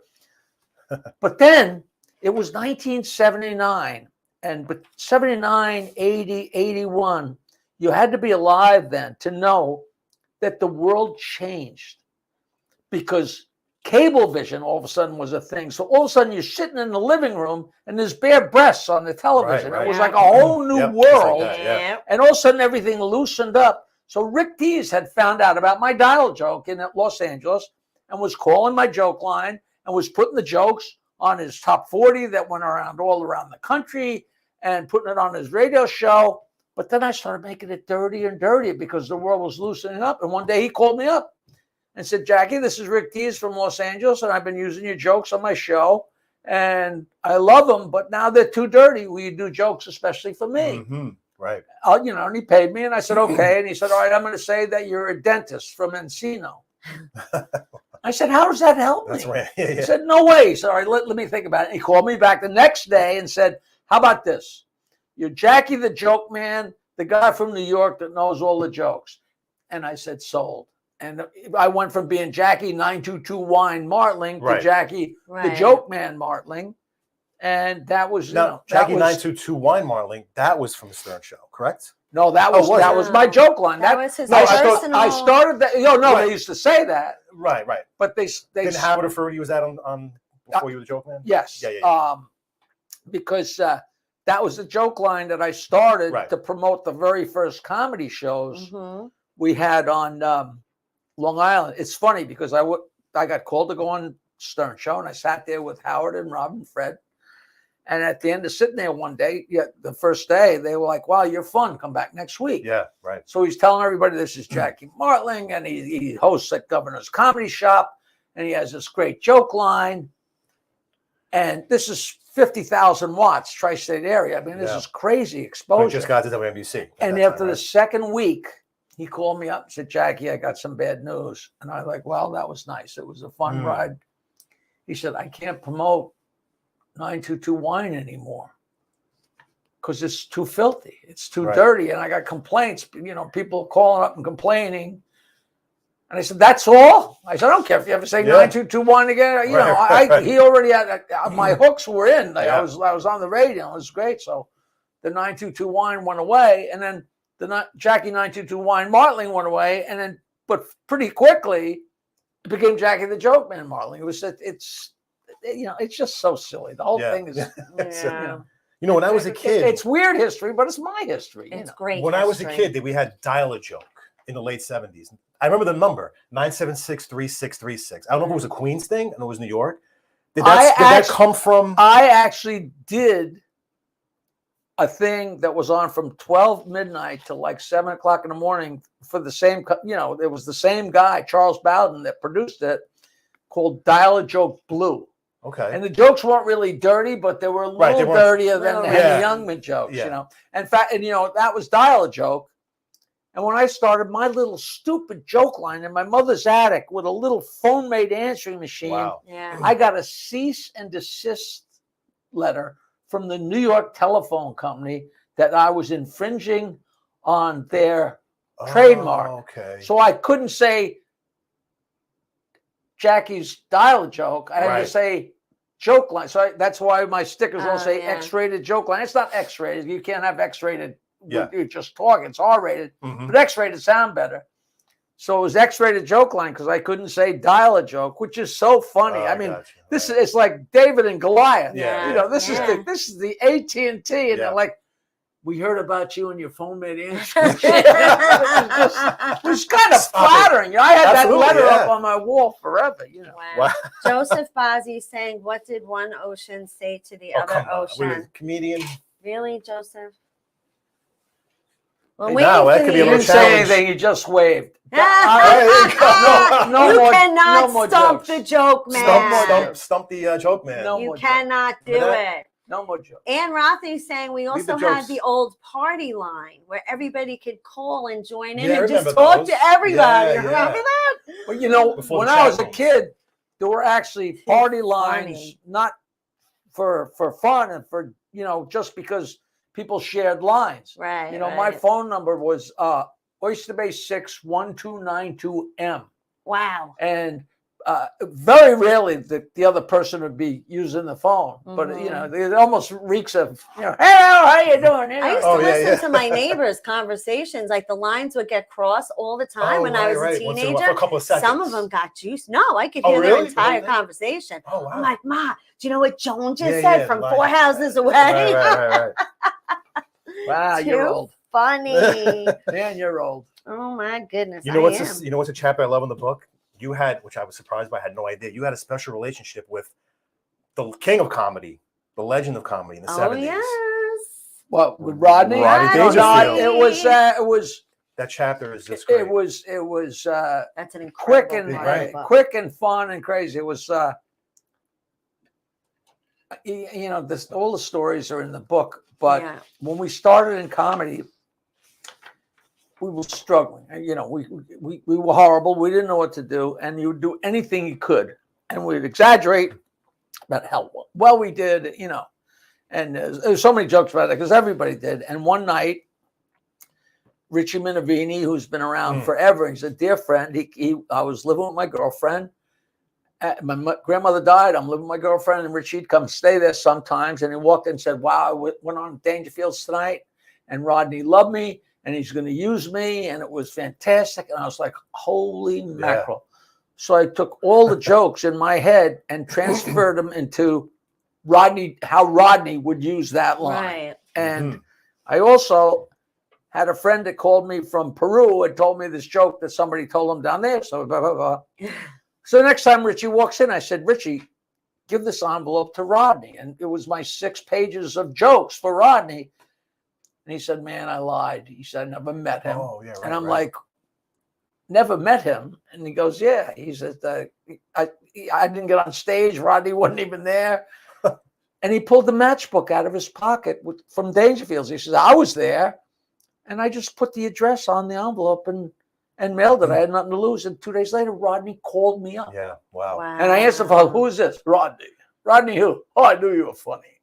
[SPEAKER 3] But then it was 1979. And but 79, 80, 81, you had to be alive then to know that the world changed because cable vision all of a sudden was a thing. So all of a sudden you're sitting in the living room and there's bare breasts on the television.
[SPEAKER 2] Right.
[SPEAKER 3] It was like a whole new world.
[SPEAKER 2] Like that,
[SPEAKER 3] And all of a sudden everything loosened up. So Rick Dees had found out about my dial joke in Los Angeles and was calling my joke line and was putting the jokes on his top 40 that went around all around the country and putting it on his radio show. But then I started making it dirtier and dirtier because the world was loosening up. And one day he called me up and said, Jackie, this is Rick Dees from Los Angeles, and I've been using your jokes on my show, and I love them, but now they're too dirty. Will you do jokes especially for me?
[SPEAKER 2] Mm-hmm. Right.
[SPEAKER 3] And he paid me, and I said, okay. And he said, all right, I'm going to say that you're a dentist from Encino. I said, how does that help me?
[SPEAKER 2] That's right.
[SPEAKER 3] He said, no way. He said, all right, let me think about it. And he called me back the next day and said, how about this? You're Jackie the Joke Man, the guy from New York that knows all the jokes. And I said, sold. And I went from being Jackie 922 Wine Martling to Jackie the Joke Man Martling. And that was,
[SPEAKER 2] Jackie 922 Wine Marling, that was from the Stern Show, correct?
[SPEAKER 3] No, that was my joke line.
[SPEAKER 1] That was his
[SPEAKER 3] personal. I started that. They used to say that.
[SPEAKER 2] Right.
[SPEAKER 3] But they
[SPEAKER 2] didn't Howard refer to you as that on before you were the joke man?
[SPEAKER 3] Yes.
[SPEAKER 2] Yeah.
[SPEAKER 3] Because that was the joke line that I started to promote the very first comedy shows we had on Long Island. It's funny because I got called to go on Stern Show, and I sat there with Howard and Rob and Fred. And at the end of sitting there one day, the first day, they were like, wow, you're fun. Come back next week.
[SPEAKER 2] Yeah, right.
[SPEAKER 3] So he's telling everybody this is Jackie Martling, and he hosts at Governor's Comedy Shop, and he has this great joke line. And this is 50,000 watts, tri-state area. I mean, this is crazy exposure.
[SPEAKER 2] We just got to WNBC.
[SPEAKER 3] And after the second week, he called me up and said, Jackie, I got some bad news. And I was like, well, that was nice. It was a fun ride. He said, I can't promote 922 Wine anymore because it's too filthy. It's too dirty. And I got complaints, people calling up and complaining. And I said, that's all? I said, I don't care if you ever say 922 Wine again. He already had, my hooks were in. I was on the radio. It was great. So the 922 Wine went away. And then the Jackie 922 Wine Martling went away. And then, but pretty quickly, it became Jackie the Joke Man Martling. It's just so silly. The whole thing is,
[SPEAKER 2] when I was a kid,
[SPEAKER 3] it's weird history, but it's my history.
[SPEAKER 1] It's great.
[SPEAKER 2] When I was a kid, we had Dial a Joke in the late 70s. I remember the number 976-3636. I don't know if it was a Queens thing. I know it was New York. Did that come from?
[SPEAKER 3] I actually did a thing that was on from 12 midnight to like 7 o'clock in the morning for the same, it was the same guy, Charles Bowden, that produced it, called Dial a Joke Blue.
[SPEAKER 2] Okay.
[SPEAKER 3] And the jokes weren't really dirty, but they were a little dirtier than the Henny Youngman jokes, In fact, that was Dial a Joke. And when I started my little stupid joke line in my mother's attic with a little phone-made answering machine, I got a cease and desist letter from the New York Telephone Company that I was infringing on their trademark.
[SPEAKER 2] Okay.
[SPEAKER 3] So I couldn't say Jackie's Dial a Joke. I had to say joke line. So that's why my stickers all say X-rated joke line. It's not X-rated. You can't have X-rated. You're just talking. It's R-rated. But X-rated sound better. So it was X-rated joke line because I couldn't say Dial a Joke, which is so funny. I mean, this is like David and Goliath. This is the AT&T, and they're like, we heard about you and your phone made answer. It was kind of flattering. I had that letter up on my wall forever.
[SPEAKER 1] Wow. Joseph Bazzi saying, what did one ocean say to the other ocean?
[SPEAKER 2] Comedian.
[SPEAKER 1] Really, Joseph?
[SPEAKER 2] Well, that could be a little
[SPEAKER 3] challenge. He didn't say anything. He just waved.
[SPEAKER 1] You cannot stump the joke man.
[SPEAKER 2] Stump the joke man.
[SPEAKER 1] You cannot do it.
[SPEAKER 3] No more jokes.
[SPEAKER 1] And Rothy's saying we
[SPEAKER 2] Leave the
[SPEAKER 1] also had
[SPEAKER 2] jokes.
[SPEAKER 1] the old party line where everybody could call and join in
[SPEAKER 2] Yeah, I
[SPEAKER 1] and just
[SPEAKER 2] remember
[SPEAKER 1] talk
[SPEAKER 2] those.
[SPEAKER 1] to everybody.
[SPEAKER 2] Yeah,
[SPEAKER 1] Remember
[SPEAKER 2] yeah.
[SPEAKER 1] that?
[SPEAKER 3] Well, you know,
[SPEAKER 2] Before
[SPEAKER 3] when
[SPEAKER 2] the
[SPEAKER 3] I was
[SPEAKER 2] chat
[SPEAKER 3] a
[SPEAKER 2] rooms.
[SPEAKER 3] kid, there were actually party lines,
[SPEAKER 1] funny.
[SPEAKER 3] not for fun and for, you know, just because people shared lines.
[SPEAKER 1] Right.
[SPEAKER 3] You know, my phone number was Oyster Bay 61292M.
[SPEAKER 1] Wow.
[SPEAKER 3] And very rarely the other person would be using the phone, but you know, it almost reeks of, you know, hello, how you doing? You know?
[SPEAKER 1] I used to listen to my neighbors' conversations. Like the lines would get crossed all the time when I was a
[SPEAKER 2] Once in a while,
[SPEAKER 1] teenager.
[SPEAKER 2] for a couple of seconds.
[SPEAKER 1] Some of them got juice. No, I could
[SPEAKER 2] Oh,
[SPEAKER 1] hear their
[SPEAKER 2] really?
[SPEAKER 1] entire conversation.
[SPEAKER 2] Oh, wow.
[SPEAKER 1] I'm like, Ma, do you know what Joan just
[SPEAKER 2] Yeah,
[SPEAKER 1] said
[SPEAKER 2] yeah,
[SPEAKER 1] from
[SPEAKER 2] line.
[SPEAKER 1] 4 houses away?
[SPEAKER 2] Right.
[SPEAKER 3] Wow, you're
[SPEAKER 1] Too
[SPEAKER 3] old.
[SPEAKER 1] funny.
[SPEAKER 3] Man, you're old.
[SPEAKER 1] Oh my goodness.
[SPEAKER 2] You know
[SPEAKER 1] I
[SPEAKER 2] what's
[SPEAKER 1] am.
[SPEAKER 2] you know what's a chapter I love in the book? You had, which I was surprised by, I had no idea. You had a special relationship with the king of comedy, the legend of comedy in the 70s.
[SPEAKER 1] Yes.
[SPEAKER 3] What, with Rodney?
[SPEAKER 2] Rodney
[SPEAKER 3] No,
[SPEAKER 2] Dangerfield.
[SPEAKER 3] it was
[SPEAKER 2] That chapter is just great.
[SPEAKER 3] it was
[SPEAKER 1] That's an
[SPEAKER 3] quick
[SPEAKER 1] incredible
[SPEAKER 3] and
[SPEAKER 1] part of the book.
[SPEAKER 3] quick and fun and crazy. It was you know, this, all the stories are in the book, but
[SPEAKER 1] Yeah.
[SPEAKER 3] when we started in comedy, we were struggling. You know, we were horrible. We didn't know what to do, and you would do anything you could, and we'd exaggerate about how well we did. You know, and there's so many jokes about that because everybody did. And one night, Richie Minervini, who's been around forever, he's a dear friend. I was living with my girlfriend. My grandmother died. I'm living with my girlfriend, and Richie'd come stay there sometimes. And he walked in and said, "Wow, I went on Dangerfields tonight, and Rodney loved me, and he's going to use me, and it was fantastic." And I was like, "Holy mackerel!" So I took all the jokes in my head and transferred them into Rodney, how Rodney would use that line.
[SPEAKER 1] Right.
[SPEAKER 3] And I also had a friend that called me from Peru and told me this joke that somebody told him down there. So blah, blah, blah. So the next time Richie walks in, I said, "Richie, give this envelope to Rodney." And it was my 6 pages of jokes for Rodney. And he said, "Man, I lied." He said, "I never met him."
[SPEAKER 2] Oh, yeah, right,
[SPEAKER 3] and I'm like, "Never met him?" And he goes, "Yeah." He said, I didn't get on stage. Rodney wasn't even there. And he pulled the matchbook out of his pocket from Dangerfields. He says, "I was there. And I just put the address on the envelope and mailed it. I had nothing to lose." And 2 days later, Rodney called me up.
[SPEAKER 2] Yeah, wow.
[SPEAKER 3] And I asked him, "Who is this?" "Rodney." "Rodney who?" "Oh, I knew you were funny."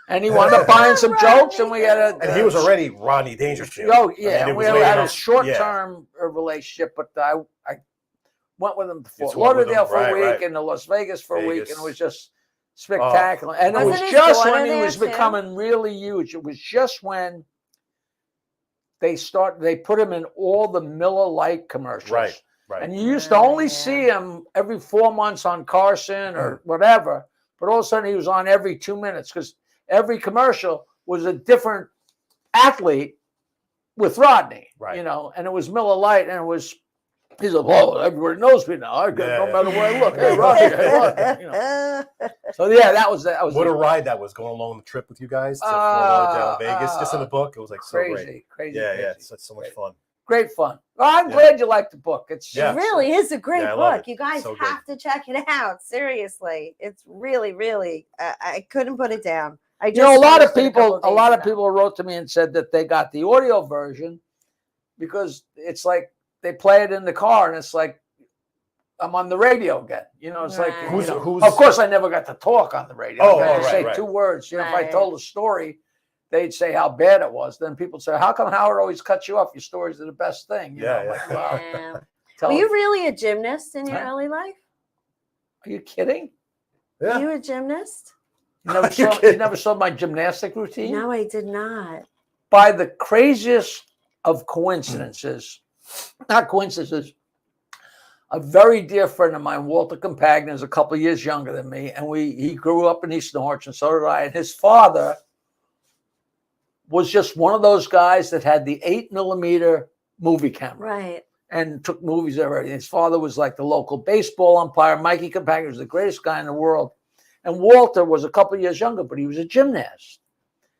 [SPEAKER 3] And he wound up buying some jokes, and we had a.
[SPEAKER 2] And he was already Rodney Dangerfield.
[SPEAKER 3] Oh yeah,
[SPEAKER 2] I mean,
[SPEAKER 3] we
[SPEAKER 2] it was
[SPEAKER 3] had a
[SPEAKER 2] later.
[SPEAKER 3] short-term relationship, but I went with him to Fort
[SPEAKER 2] Just went with
[SPEAKER 3] Lauderdale
[SPEAKER 2] him,
[SPEAKER 3] for a
[SPEAKER 2] right,
[SPEAKER 3] week
[SPEAKER 2] right.
[SPEAKER 3] and to Las Vegas for a week,
[SPEAKER 2] Vegas.
[SPEAKER 3] and it was just spectacular. And it
[SPEAKER 1] Wasn't
[SPEAKER 3] was
[SPEAKER 1] his
[SPEAKER 3] just
[SPEAKER 1] daughter
[SPEAKER 3] when he
[SPEAKER 1] there
[SPEAKER 3] was
[SPEAKER 1] too?
[SPEAKER 3] becoming really huge. It was just when they put him in all the Miller Lite commercials.
[SPEAKER 2] Right.
[SPEAKER 3] And you used to only see him every 4 months on Carson or whatever, but all of a sudden he was on every 2 minutes because every commercial was a different athlete with Rodney,
[SPEAKER 2] Right.
[SPEAKER 3] you know, and it was Miller Lite, and it was, he's like, "Oh, everybody knows me now. I get no matter where I look. Hey, Rodney, hey, Rodney," you know. So yeah, that was
[SPEAKER 2] What a ride that was, going along the trip with you guys to Fort Lauderdale, Vegas. Just in the book, it was like so great.
[SPEAKER 3] crazy.
[SPEAKER 2] Yeah, it's so much fun.
[SPEAKER 3] Great fun. Well, I'm glad you liked the book. It
[SPEAKER 1] really is a great
[SPEAKER 2] I love
[SPEAKER 1] book.
[SPEAKER 2] it.
[SPEAKER 1] You guys
[SPEAKER 2] So good.
[SPEAKER 1] have to check it out. Seriously, it's really, really. I couldn't put it down. I just
[SPEAKER 3] You know, a lot of
[SPEAKER 1] finished it
[SPEAKER 3] people,
[SPEAKER 1] couple days ago.
[SPEAKER 3] people wrote to me and said that they got the audio version because it's like they play it in the car, and it's like I'm on the radio again. You know, it's like,
[SPEAKER 1] Right.
[SPEAKER 3] you know,
[SPEAKER 2] Who's-
[SPEAKER 3] of course, I never got to talk on the radio.
[SPEAKER 2] Oh,
[SPEAKER 3] I got to
[SPEAKER 2] right,
[SPEAKER 3] say
[SPEAKER 2] right.
[SPEAKER 3] 2 words. You know, if I
[SPEAKER 1] Right.
[SPEAKER 3] told a story, they'd say how bad it was. Then people say, "How come Howard always cuts you off? Your stories are the best thing." You know, I'm like, "Wow."
[SPEAKER 1] Yeah.
[SPEAKER 3] Tell
[SPEAKER 1] Were you
[SPEAKER 3] it.
[SPEAKER 1] really a gymnast in your
[SPEAKER 3] Huh?
[SPEAKER 1] early life?
[SPEAKER 3] Are you kidding?
[SPEAKER 1] Were
[SPEAKER 2] Yeah.
[SPEAKER 1] you a gymnast?
[SPEAKER 3] You never,
[SPEAKER 2] Are you
[SPEAKER 3] saw,
[SPEAKER 2] kidding?
[SPEAKER 3] you never saw my gymnastic routine?
[SPEAKER 1] No, I did not.
[SPEAKER 3] By the craziest of coincidences, not coincidences, a very dear friend of mine, Walter Compagna, is a couple of years younger than me, and he grew up in East Norwich, and so did I. And his father was just one of those guys that had the 8mm movie camera
[SPEAKER 1] Right.
[SPEAKER 3] and took movies already. His father was like the local baseball umpire. Mikey Compagna was the greatest guy in the world. And Walter was a couple of years younger, but he was a gymnast.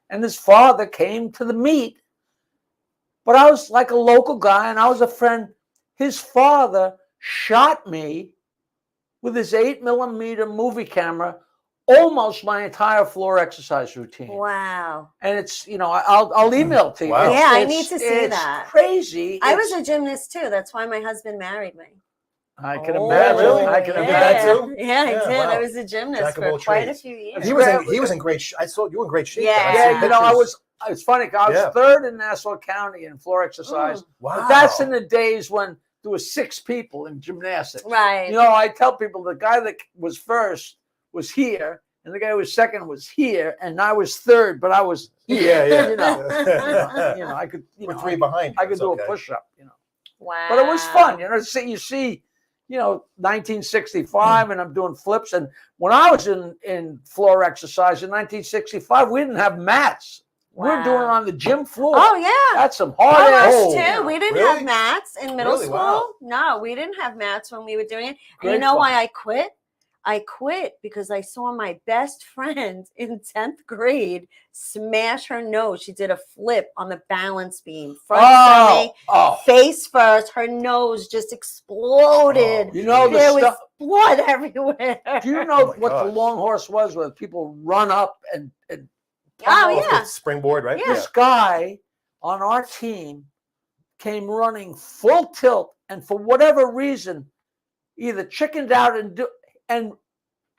[SPEAKER 3] And his father came to the meet, but I was like a local guy, and I was a friend. His father shot me with his 8mm movie camera almost my entire floor exercise routine.
[SPEAKER 1] Wow.
[SPEAKER 3] And it's, I'll email it to you.
[SPEAKER 2] Wow.
[SPEAKER 1] Yeah, I need to see
[SPEAKER 3] it's
[SPEAKER 1] that.
[SPEAKER 3] Crazy.
[SPEAKER 1] I was a gymnast too. That's why my husband married me.
[SPEAKER 3] I can
[SPEAKER 2] Oh,
[SPEAKER 3] imagine.
[SPEAKER 2] really?
[SPEAKER 3] I can
[SPEAKER 2] You did
[SPEAKER 3] imagine.
[SPEAKER 2] that too?
[SPEAKER 1] Yeah, I
[SPEAKER 2] Yeah,
[SPEAKER 1] did.
[SPEAKER 2] wow.
[SPEAKER 1] I was a gymnast
[SPEAKER 2] Jack of
[SPEAKER 1] for
[SPEAKER 2] all
[SPEAKER 1] quite a
[SPEAKER 2] trades.
[SPEAKER 1] few years.
[SPEAKER 2] He was in great. I saw you were in great shape.
[SPEAKER 1] Yeah.
[SPEAKER 3] Yeah, it's funny. I was third in Nassau County in floor exercise.
[SPEAKER 2] Wow.
[SPEAKER 3] But that's in the days when there were 6 people in gymnastics.
[SPEAKER 1] Right.
[SPEAKER 3] I tell people the guy that was first was here, and the guy who was second was here, and I was third, but I was here.
[SPEAKER 2] Yeah.
[SPEAKER 3] I could,
[SPEAKER 2] We're 3 behind.
[SPEAKER 3] I could do a push-up.
[SPEAKER 1] Wow.
[SPEAKER 3] But it was fun. You see, 1965, and I'm doing flips. And when I was in floor exercise in 1965, we didn't have mats. We were doing it on the gym floor.
[SPEAKER 1] Oh, yeah.
[SPEAKER 3] That's some hard ass.
[SPEAKER 1] Us too. We didn't have mats in middle
[SPEAKER 2] Really?
[SPEAKER 1] school.
[SPEAKER 2] Wow.
[SPEAKER 1] No, we didn't have mats when we were doing it.
[SPEAKER 3] Great
[SPEAKER 1] And you know
[SPEAKER 3] fun.
[SPEAKER 1] why I quit? I quit because I saw my best friend in 10th grade smash her nose. She did a flip on the balance beam. Front stomach, face first. Her nose just exploded. There was blood everywhere.
[SPEAKER 3] Do you know what the long horse was, where people run up and
[SPEAKER 2] springboard, right?
[SPEAKER 1] Yeah.
[SPEAKER 3] This guy on our team came running full tilt, and for whatever reason, either chickened out and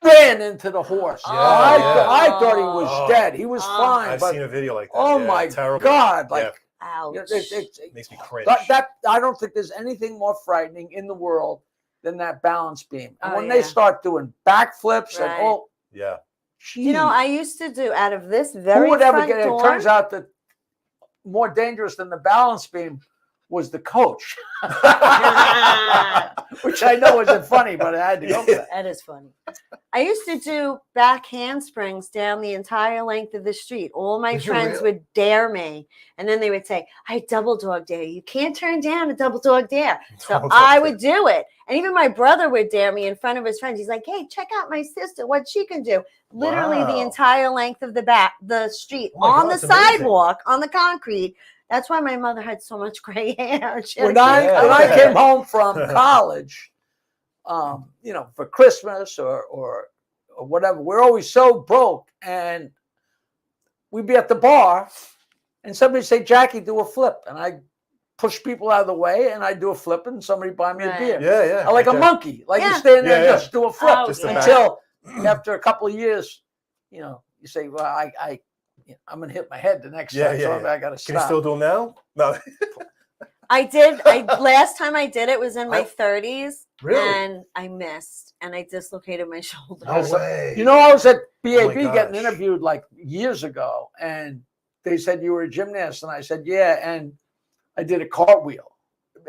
[SPEAKER 3] ran into the horse. I thought he was dead. He was fine.
[SPEAKER 2] I've seen a video like that.
[SPEAKER 3] Oh my God!
[SPEAKER 1] Ouch.
[SPEAKER 3] It
[SPEAKER 2] makes me cringe.
[SPEAKER 3] That I don't think there's anything more frightening in the world than that balance beam. And when they start doing backflips and
[SPEAKER 1] geez. I used to do out of this very
[SPEAKER 3] who would ever
[SPEAKER 1] front
[SPEAKER 3] get it?
[SPEAKER 1] door.
[SPEAKER 3] It turns out that more dangerous than the balance beam was the coach, which I know isn't funny, but I had to go for that.
[SPEAKER 1] That is funny. I used to do back handsprings down the entire length of the street. All my friends would dare me, and then they would say, "I double dog dare you. You can't turn down a double dog dare." So I would do it, and even my brother would dare me in front of his friends. He's like, "Hey, check out my sister. What she can do." Literally the entire length of the street on the sidewalk, on the concrete. That's why my mother had so much gray hair.
[SPEAKER 3] When I came home from college, for Christmas or whatever, we're always so broke, and we'd be at the bar, and somebody say, "Jackie, do a flip," and I push people out of the way, and I do a flip, and somebody buy me a beer.
[SPEAKER 2] Yeah.
[SPEAKER 3] I like a monkey, you stand there and just do a flip until after a couple of years, you say, "Well, I'm gonna hit my head the next time, so I gotta stop."
[SPEAKER 2] Can you still do them now? No.
[SPEAKER 1] I did. Last time I did it was in my 30s,
[SPEAKER 2] really?
[SPEAKER 1] And I missed, and I dislocated my shoulder.
[SPEAKER 2] No way.
[SPEAKER 3] I was at BAB getting interviewed like years ago, and they said, "You were a gymnast," and I said, "Yeah," and I did a cartwheel.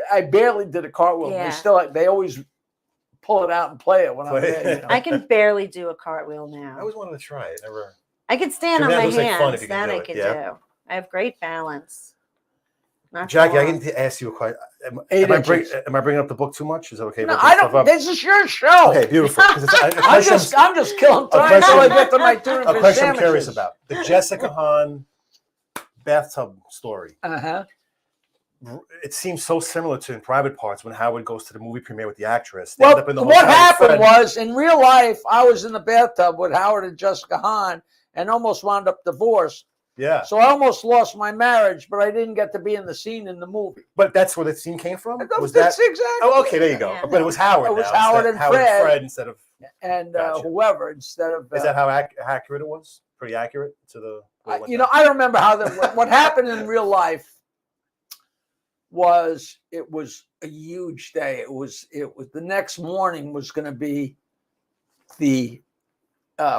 [SPEAKER 3] I barely did a cartwheel.
[SPEAKER 1] Yeah.
[SPEAKER 3] They always pull it out and play it when I'm there.
[SPEAKER 1] I can barely do a cartwheel now.
[SPEAKER 2] I always wanted to try it. Never.
[SPEAKER 1] I could stand on my hands.
[SPEAKER 2] Like
[SPEAKER 1] that I could do. I have great balance.
[SPEAKER 2] Jackie, I need to ask you a question. Am I bringing up the book too much? Is that okay?
[SPEAKER 3] No, I don't. This is your show.
[SPEAKER 2] Okay, beautiful.
[SPEAKER 3] I'm just killing time until I get to my tuna fish
[SPEAKER 2] a question
[SPEAKER 3] sandwiches.
[SPEAKER 2] I'm curious about: the Jessica Hahn bathtub story. It seems so similar to In Private Parts when Howard goes to the movie premiere with the actress.
[SPEAKER 3] Well, what happened was, in real life, I was in the bathtub with Howard and Jessica Hahn and almost wound up divorced.
[SPEAKER 2] Yeah.
[SPEAKER 3] So I almost lost my marriage, but I didn't get to be in the scene in the movie.
[SPEAKER 2] But that's where the scene came from?
[SPEAKER 3] Was that exactly?
[SPEAKER 2] Oh, okay, there you go. Yeah. But it was Howard.
[SPEAKER 3] It was Howard and Fred
[SPEAKER 2] instead of
[SPEAKER 3] whoever instead of.
[SPEAKER 2] Is that how accurate it was? Pretty accurate to the.
[SPEAKER 3] I remember how what happened in real life was it was a huge day. It was the next morning was going to be the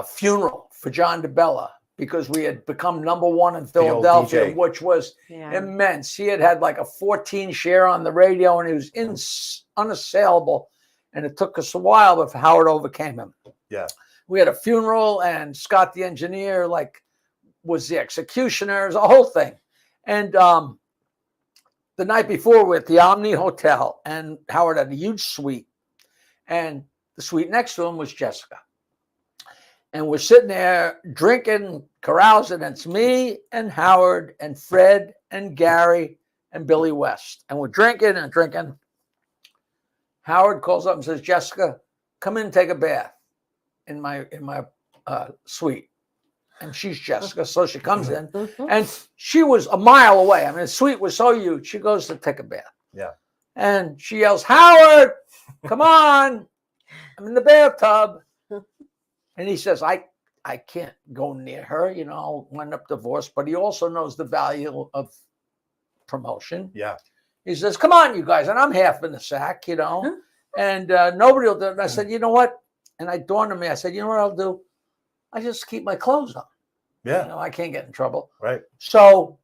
[SPEAKER 3] funeral for John DeBella, because we had become #1 in Philadelphia, which was immense. He had like a 14 share on the radio, and he was unassailable. And it took us a while, but Howard overcame him.
[SPEAKER 2] Yeah.
[SPEAKER 3] We had a funeral, and Scott the engineer was the executioners, the whole thing. And the night before, we were at the Omni Hotel, and Howard had a huge suite. And the suite next to him was Jessica. And we're sitting there drinking, carousing. And it's me and Howard and Fred and Gary and Billy West. And we're drinking and drinking. Howard calls up and says, "Jessica, come in and take a bath in my Sweet. And she's Jessica. So she comes in and she was a mile away. I mean, Sweet was so huge. She goes to take a bath.
[SPEAKER 2] Yeah.
[SPEAKER 3] And she yells, Howard, come on. I'm in the bathtub. And he says, I can't go near her. You know, I'll wind up divorced. But he also knows the value of promotion.
[SPEAKER 2] Yeah.
[SPEAKER 3] He says, come on, you guys. And I'm half in the sack, you know. And nobody will do it. And I said, you know what? And it dawned on me. I said, you know what I'll do? I just keep my clothes on.
[SPEAKER 2] Yeah.
[SPEAKER 3] You know, I can't get in trouble.
[SPEAKER 2] Right.
[SPEAKER 3] So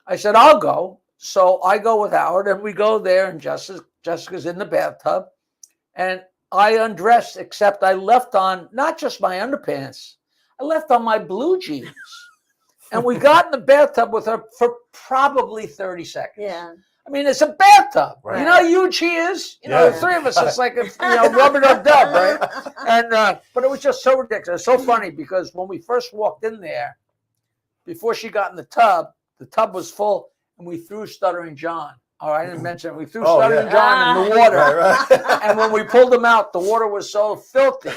[SPEAKER 3] I said, I'll go. So I go with Howard and we go there and Jessica's in the bathtub. And I undressed, except I left on not just my underpants, I left on my blue jeans. And we got in the bathtub with her for probably 30 seconds.
[SPEAKER 1] Yeah.
[SPEAKER 3] I mean, it's a bathtub.
[SPEAKER 2] Right.
[SPEAKER 3] You know how huge he is? You know, the three of us, it's like a rubber duck dub, right? And but it was just so ridiculous. It's so funny because when we first walked in there, before she got in the tub was full, and we threw Stuttering John. All right, I didn't mention it. We threw Stuttering John in the water.
[SPEAKER 2] Right.
[SPEAKER 3] And when we pulled him out, the water was so filthy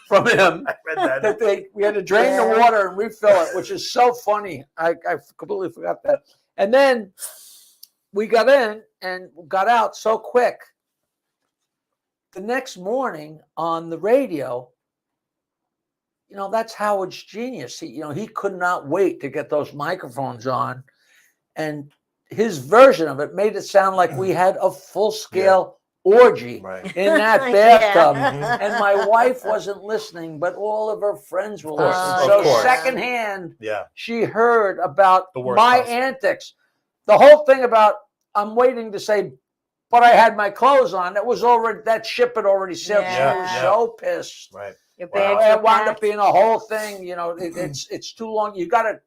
[SPEAKER 3] from him
[SPEAKER 2] I read that.
[SPEAKER 3] we had to drain the water and refill it, which is so funny. I completely forgot that. And then we got in and got out so quick. The next morning on the radio, you know, that's Howard's genius. He could not wait to get those microphones on. And his version of it made it sound like we had a full-scale orgy in that bathtub. And my wife wasn't listening, but all of her friends were listening. So secondhand, she heard about my antics. The whole thing about I'm waiting to say, but I had my clothes on. That ship had already sailed. She was so pissed.
[SPEAKER 2] Right.
[SPEAKER 1] It
[SPEAKER 3] wound up being a whole thing. You know, it's too long. You got to.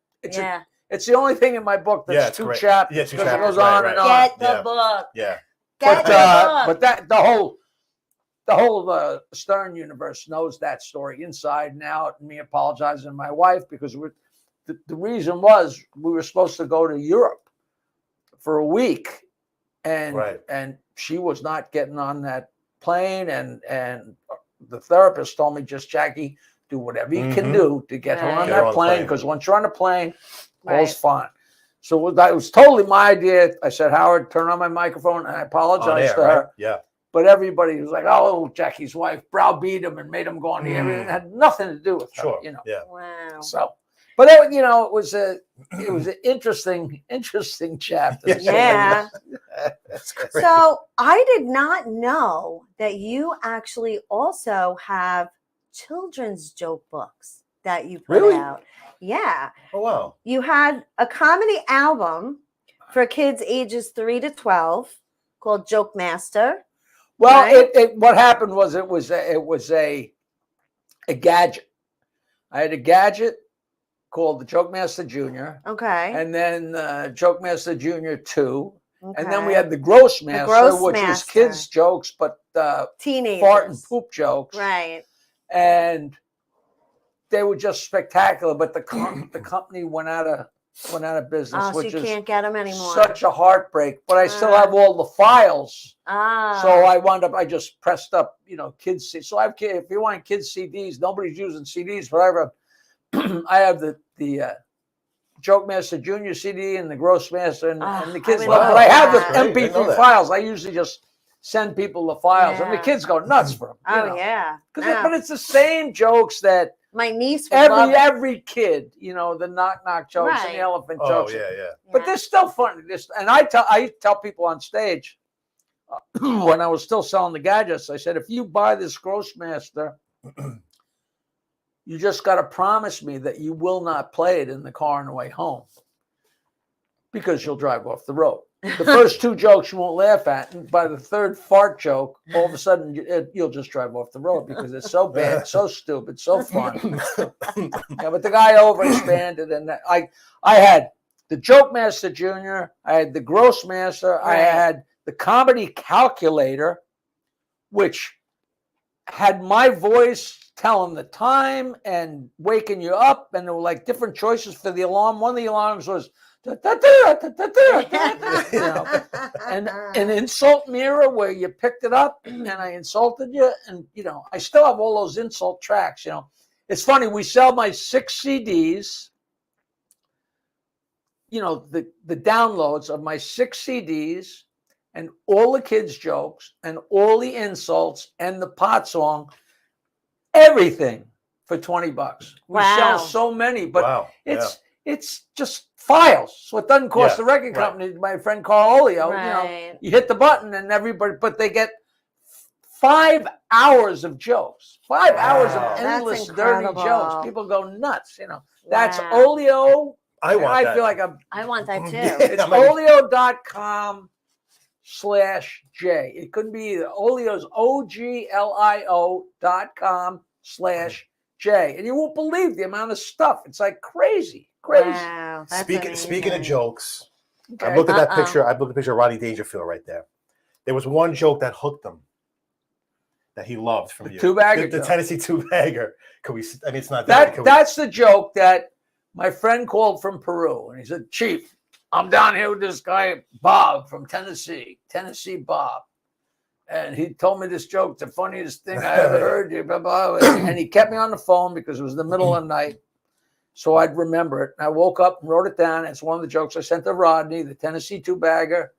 [SPEAKER 3] It's the only thing in my book that's two chapters.
[SPEAKER 2] Yeah, 2
[SPEAKER 3] because
[SPEAKER 2] chapters.
[SPEAKER 3] It goes on and on.
[SPEAKER 1] Get the book.
[SPEAKER 2] Yeah.
[SPEAKER 3] But that the whole Stern universe knows that story inside and out. And me apologizing to my wife because the reason was we were supposed to go to Europe for a week, and she was not getting on that plane, and the therapist told me, just Jackie, do whatever you can do to get her on that plane, because once you're on a plane, all's fine. So that was totally my idea. I said, Howard, turn on my microphone, and I apologized to her.
[SPEAKER 2] Yeah.
[SPEAKER 3] But everybody was like, oh, Jackie's wife browbeat him and made him go on the air. It had nothing to do with her.
[SPEAKER 2] Sure.
[SPEAKER 3] You know.
[SPEAKER 2] Yeah.
[SPEAKER 1] Wow.
[SPEAKER 3] So, but it, you know, it was an interesting chapter.
[SPEAKER 1] Yeah.
[SPEAKER 2] That's great.
[SPEAKER 1] So I did not know that you actually also have children's joke books that you put out. Yeah.
[SPEAKER 2] Oh, wow.
[SPEAKER 1] You had a comedy album for kids ages 3 to 12 called Joke Master.
[SPEAKER 3] Well,
[SPEAKER 1] right?
[SPEAKER 3] What happened was it was a gadget. I had a gadget called the Joke Master Junior.
[SPEAKER 1] Okay.
[SPEAKER 3] And then Joke Master Junior 2.
[SPEAKER 1] Okay.
[SPEAKER 3] And then we had the Gross Master, which was kids' jokes, but
[SPEAKER 1] teenagers.
[SPEAKER 3] fart and poop jokes.
[SPEAKER 1] Right.
[SPEAKER 3] And they were just spectacular. But the company went out of business,
[SPEAKER 1] Oh, so
[SPEAKER 3] which
[SPEAKER 1] you
[SPEAKER 3] is
[SPEAKER 1] can't get them anymore.
[SPEAKER 3] such a heartbreak. But I still have all the files. So I just pressed up, kids. So if you want kids CDs, nobody's using CDs, whatever. I have the Joke Master Junior CD and the Gross Master, and the kids love it. But I have the MP3 files. I usually just send people the files, and the kids go nuts for them.
[SPEAKER 1] Yeah.
[SPEAKER 3] But it's the same jokes that
[SPEAKER 1] my niece would love
[SPEAKER 3] every kid, the knock jokes and the elephant jokes.
[SPEAKER 2] Oh, yeah.
[SPEAKER 3] But they're still funny. And I tell people on stage when I was still selling the gadgets, I said, if you buy this Gross Master, you just got to promise me that you will not play it in the car on the way home, because you'll drive off the road. The first 2 jokes you won't laugh at, and by the third fart joke, all of a sudden you'll just drive off the road because it's so bad, so stupid, so fun. But the guy overexpanded, and I had the Joke Master Junior, I had the Gross Master, I had the Comedy Calculator, which had my voice telling the time and waking you up, and there were like different choices for the alarm. One of the alarms was and an insult mirror where you picked it up and I insulted you, and I still have all those insult tracks. It's funny. We sell my 6 CDs. You know, the downloads of my 6 CDs and all the kids' jokes and all the insults and the pot song, everything for $20. We sell so many, but it's just files. So it doesn't cost the record company. My friend Carl Olio, you know, you hit the button and everybody, but they get 5 hours of jokes, 5 hours of endless dirty jokes. People go nuts, you know. That's Olio. I feel like
[SPEAKER 1] I want that too.
[SPEAKER 3] It's olio.com/J. It couldn't be either. Olio's OGLIO.com/J. And you won't believe the amount of stuff. It's like crazy.
[SPEAKER 1] Wow.
[SPEAKER 2] Speaking of jokes, I looked at that picture. I looked at the picture of Rodney Dangerfield right there. There was one joke that hooked him that he loved from you. The Tennessee two-bagger. Could we? I mean, it's not that.
[SPEAKER 3] That's the joke that my friend called from Peru, and he said, "Chief, I'm down here with this guy, Bob, from Tennessee Bob. And he told me this joke, the funniest thing I ever heard. Blah, blah, blah. And he kept me on the phone because it was the middle of the night. So I'd remember it. And I woke up and wrote it down. It's one of the jokes I sent to Rodney, the Tennessee two-bagger.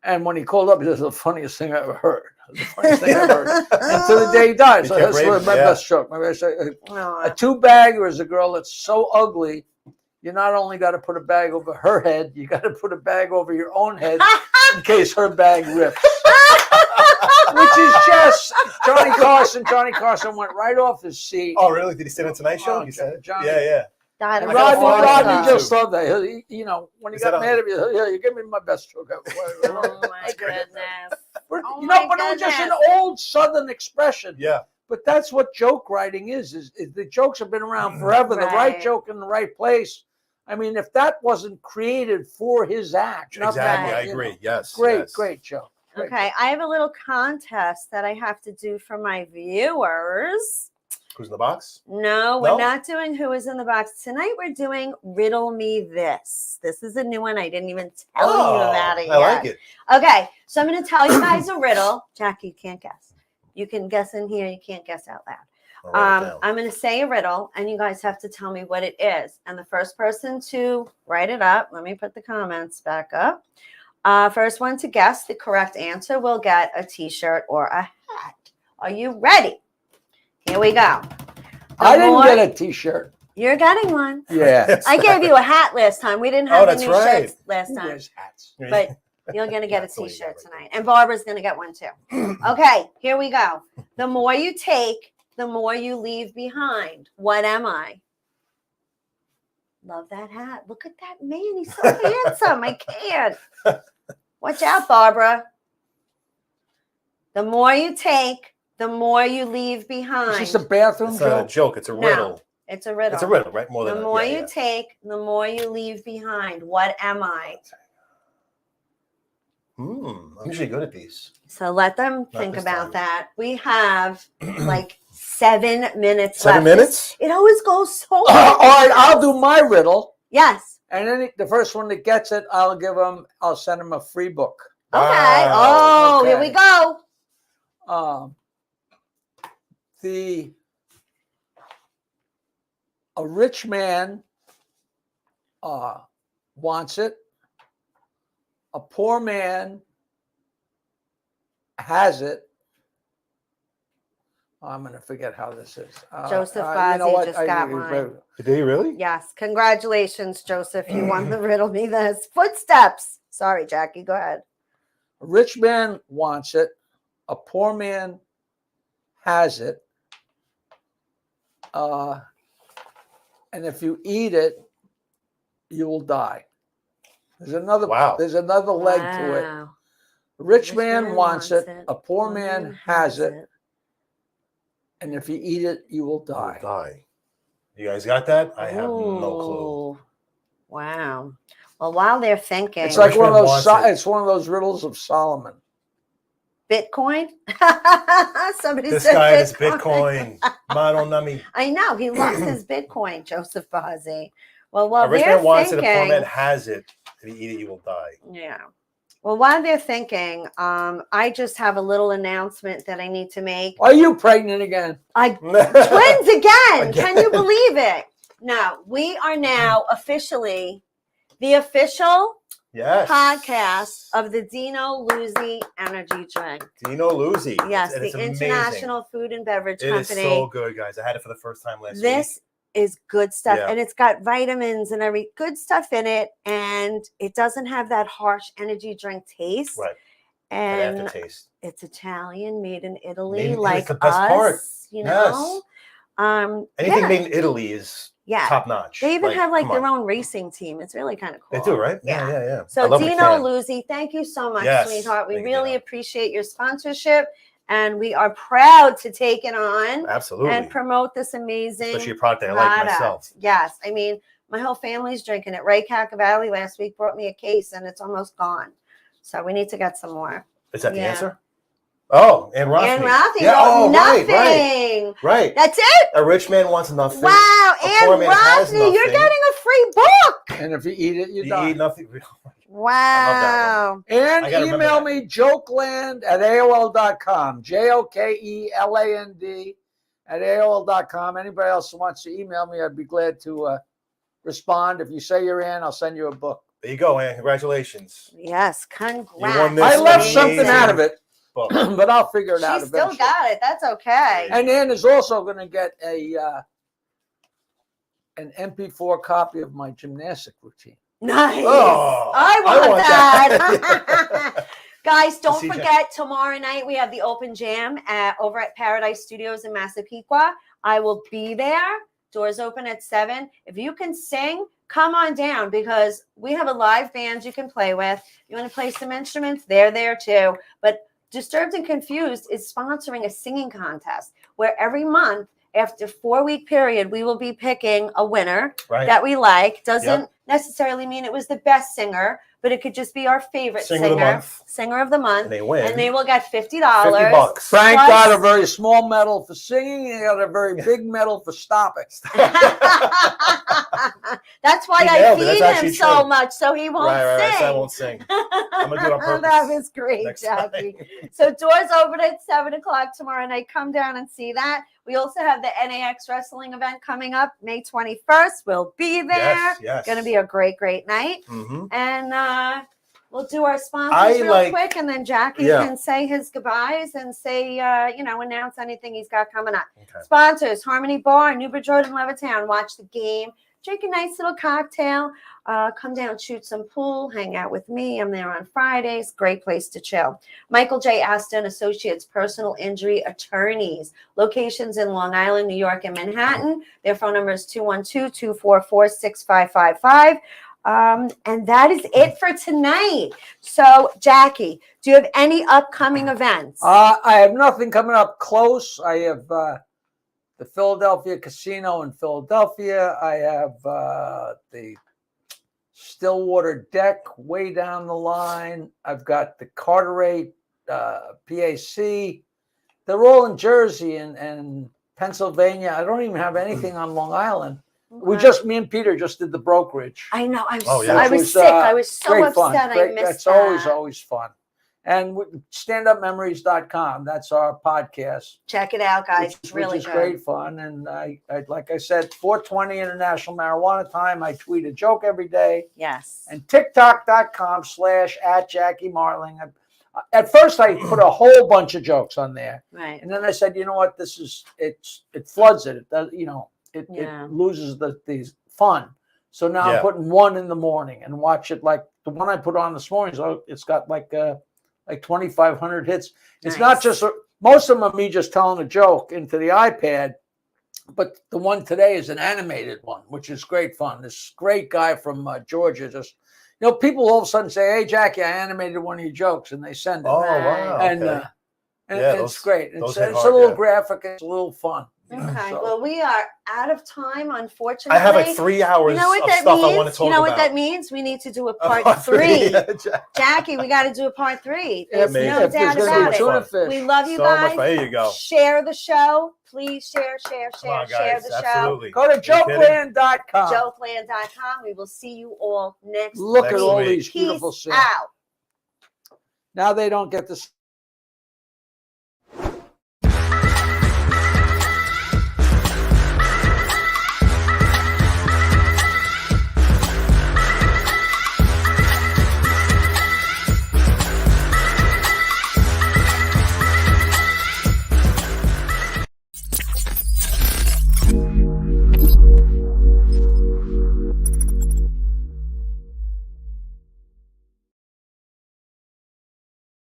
[SPEAKER 3] And when he called up, he said, the funniest thing I ever heard. The funniest thing I ever heard. Until the day he died. So that's my best joke. A two-bagger is a girl that's so ugly, you not only got to put a bag over her head, you got to put a bag over your own head in case her bag rips. Which is just Johnny Carson. Johnny Carson went right off his seat.
[SPEAKER 2] Oh, really? Did he say it on Tonight Show? You said it?
[SPEAKER 3] Johnny,
[SPEAKER 2] yeah.
[SPEAKER 3] And Rodney just loved that. You know, when he got mad at me, you give me my best joke.
[SPEAKER 1] Oh my goodness.
[SPEAKER 3] But it was just an old Southern expression.
[SPEAKER 2] Yeah.
[SPEAKER 3] But that's what joke writing is the jokes have been around forever. The right joke in the right place. I mean, if that wasn't created for his act.
[SPEAKER 2] Exactly, I agree. Yes.
[SPEAKER 3] Great joke.
[SPEAKER 1] Okay, I have a little contest that I have to do for my viewers.
[SPEAKER 2] Who's in the box?
[SPEAKER 1] No, we're not doing Who Is in the Box. Tonight we're doing Riddle Me This. This is a new one. I didn't even tell you about it yet.
[SPEAKER 2] I like it.
[SPEAKER 1] Okay, so I'm going to tell you guys a riddle. Jackie, you can't guess. You can guess in here. You can't guess out loud. I'm going to say a riddle, and you guys have to tell me what it is. And the first person to write it up, let me put the comments back up. First one to guess the correct answer will get a T-shirt or a hat. Are you ready? Here we go.
[SPEAKER 3] I didn't get a T-shirt.
[SPEAKER 1] You're getting one.
[SPEAKER 3] Yeah.
[SPEAKER 1] I gave you a hat last time. We didn't have the new shirts last time.
[SPEAKER 3] There's hats.
[SPEAKER 1] But you're going to get a T-shirt tonight. And Barbara's going to get one too. Okay, here we go. The more you take, the more you leave behind. What am I? Love that hat. Look at that man. He's so handsome. I can't. Watch out, Barbara. The more you take, the more you leave behind.
[SPEAKER 3] Is this a bathroom
[SPEAKER 2] joke?
[SPEAKER 3] It's
[SPEAKER 2] not a joke. It's a riddle.
[SPEAKER 1] No, it's a riddle.
[SPEAKER 2] It's a riddle, right?
[SPEAKER 1] The more you take, the more you leave behind. What am I?
[SPEAKER 2] I'm usually good at these.
[SPEAKER 1] So let them think about that. We have like 7 minutes
[SPEAKER 2] 7
[SPEAKER 1] left.
[SPEAKER 2] minutes?
[SPEAKER 1] It always goes so
[SPEAKER 3] all right, I'll do my riddle.
[SPEAKER 1] Yes.
[SPEAKER 3] And then the first one that gets it, I'll send him a free book.
[SPEAKER 1] Okay.
[SPEAKER 2] Wow.
[SPEAKER 1] Oh,
[SPEAKER 3] Okay.
[SPEAKER 1] here we go.
[SPEAKER 3] A rich man wants it. A poor man has it. I'm going to forget how this is.
[SPEAKER 1] Joseph Bazzi just got mine.
[SPEAKER 2] Did he really?
[SPEAKER 1] Yes. Congratulations, Joseph. You won the Riddle Me This. Footsteps. Sorry, Jackie. Go ahead.
[SPEAKER 3] A rich man wants it. A poor man has it. And if you eat it, you will die. There's another leg to it. A rich man wants it. A poor man has it. And if you eat it, you will die.
[SPEAKER 2] You guys got that? I have no clue.
[SPEAKER 1] Wow. Well, while they're thinking,
[SPEAKER 3] it's like one of those. It's one of those riddles of Solomon.
[SPEAKER 1] Bitcoin. Somebody
[SPEAKER 2] this
[SPEAKER 1] said
[SPEAKER 2] guy
[SPEAKER 1] Bitcoin.
[SPEAKER 2] is Bitcoin. Mano nami.
[SPEAKER 1] I know he loves his Bitcoin, Joseph Bazzi. Well,
[SPEAKER 2] a rich man wants it. A poor man has it. If you eat it, you will die.
[SPEAKER 1] Yeah. Well, while they're thinking, I just have a little announcement that I need to make.
[SPEAKER 3] Are you pregnant again?
[SPEAKER 1] Twins again. Can you believe it? No, we are now officially the official podcast of the Dino Luzzi Energy Drink.
[SPEAKER 2] Dino Luzzi.
[SPEAKER 1] Yes, the International Food and Beverage Company.
[SPEAKER 2] It is so good, guys. I had it for the first time last week.
[SPEAKER 1] This is good stuff, and it's got vitamins and every good stuff in it, and it doesn't have that harsh energy drink taste.
[SPEAKER 2] Right.
[SPEAKER 1] And
[SPEAKER 2] aftertaste.
[SPEAKER 1] It's Italian, made in Italy,
[SPEAKER 2] like the best part.
[SPEAKER 1] You know.
[SPEAKER 2] Anything made in Italy is top notch.
[SPEAKER 1] They even have their own racing team. It's really kind of cool.
[SPEAKER 2] They do, right? Yeah.
[SPEAKER 1] So Dino Luzzi, thank you so much, sweetheart. We really appreciate your sponsorship, and we are proud to take it on.
[SPEAKER 2] Absolutely.
[SPEAKER 1] And promote this amazing
[SPEAKER 2] especially a product that I like myself.
[SPEAKER 1] Yes. I mean, my whole family's drinking it. Ray Cacavalli last week brought me a case, and it's almost gone. So we need to get some more.
[SPEAKER 2] Is that the answer? Oh, and Rafni.
[SPEAKER 1] And Rafni nothing.
[SPEAKER 2] Right.
[SPEAKER 1] That's it.
[SPEAKER 2] A rich man wants nothing.
[SPEAKER 1] Wow. And Rafni, you're getting a free book.
[SPEAKER 3] And if you eat it, you die.
[SPEAKER 2] Eat nothing.
[SPEAKER 1] Wow.
[SPEAKER 3] And email me jokeland@aol.com. JOKELAND@AOL.com. Anybody else who wants to email me, I'd be glad to respond. If you say you're in, I'll send you a book.
[SPEAKER 2] There you go, Ann. Congratulations.
[SPEAKER 1] Yes, congrats.
[SPEAKER 3] I left something out of it, but I'll figure it out eventually.
[SPEAKER 1] She still got it. That's okay.
[SPEAKER 3] And Ann is also going to get an MP4 copy of my gymnastic routine.
[SPEAKER 1] Nice.
[SPEAKER 2] Oh,
[SPEAKER 1] I want that. Guys, don't forget, tomorrow night we have the open jam over at Paradise Studios in Massapequa. I will be there. Doors open at 7. If you can sing, come on down, because we have a live band you can play with. You want to play some instruments? They're there too. But Disturbed and Confused is sponsoring a singing contest where every month, after a 4-week period, we will be picking a winner that we like. Doesn't necessarily mean it was the best singer, but it could just be our favorite singer of the month.
[SPEAKER 2] And they win.
[SPEAKER 1] And they will get $50.
[SPEAKER 2] $50.
[SPEAKER 3] Frank got a very small medal for singing. He got a very big medal for stopping.
[SPEAKER 1] That's why I feed him so much, so he won't sing.
[SPEAKER 2] Right, so I won't sing. I'm going to do it on purpose.
[SPEAKER 1] That was great, Jackie. So doors open at 7 o'clock tomorrow night. Come down and see that. We also have the NAX wrestling event coming up May 21st. We'll be there.
[SPEAKER 2] Yes.
[SPEAKER 1] Going to be a great, great night. Mm-hmm. And we'll do our sponsors real quick, and then Jackie can say his goodbyes and say, announce anything he's got coming up. Okay. Sponsors: Harmony Bar, Newbridge Road in Levittown. Watch the game. Drink a nice little cocktail. Come down, shoot some pool, hang out with me. I'm there on Fridays. Great place to chill. Michael J. Aston Associates, personal injury attorneys. Locations in Long Island, New York, and Manhattan. Their phone number is 212-244-6555. And that is it for tonight. So, Jackie, do you have any upcoming events?
[SPEAKER 3] I have nothing coming up close. I have the Philadelphia Casino in Philadelphia. I have the Stillwater Deck way down the line. I've got the Carteret PAC. They're all in Jersey and Pennsylvania. I don't even have anything on Long Island. Okay. Me and Peter just did the brokerage.
[SPEAKER 1] I know. I was sick. I was so upset. I missed
[SPEAKER 3] that. That's always fun. And standupmemories.com. That's our podcast.
[SPEAKER 1] Check it out, guys. It's really
[SPEAKER 3] good. Great fun. And I like I said, 420 International Marijuana Time. I tweet a joke every day.
[SPEAKER 1] Yes. And
[SPEAKER 3] TikTok.com/@Jackie Marling. At first, I put a whole bunch of jokes on there.
[SPEAKER 1] Right.
[SPEAKER 3] And then I said, you know what? It floods it. It does, it loses the fun. So now I'm putting one in the morning and watch it. Like the one I put on this morning, so it's got like 2,500 hits. It's not just most of them are me just telling a joke into the iPad, but the one today is an animated one, which is great fun. This great guy from Georgia just. People all of a sudden say, "Hey, Jackie, I animated one of your jokes," and they send it.
[SPEAKER 2] Oh, wow.
[SPEAKER 3] And, it's great. It's a little graphic. It's a little fun.
[SPEAKER 1] Okay. Well, we are out of time, unfortunately.
[SPEAKER 2] I have like 3 hours of stuff I want to talk about.
[SPEAKER 1] You know what that means? We need to do a part 3. Jackie, we got to do a part 3. There's no doubt about it. We love you guys.
[SPEAKER 2] There you go.
[SPEAKER 1] Share the show. Please share the show.
[SPEAKER 3] Go to jokeland.com.
[SPEAKER 1] Jokeland.com. We will see you all next week.
[SPEAKER 3] Look at all these beautiful
[SPEAKER 1] Peace out.
[SPEAKER 3] Now they don't get the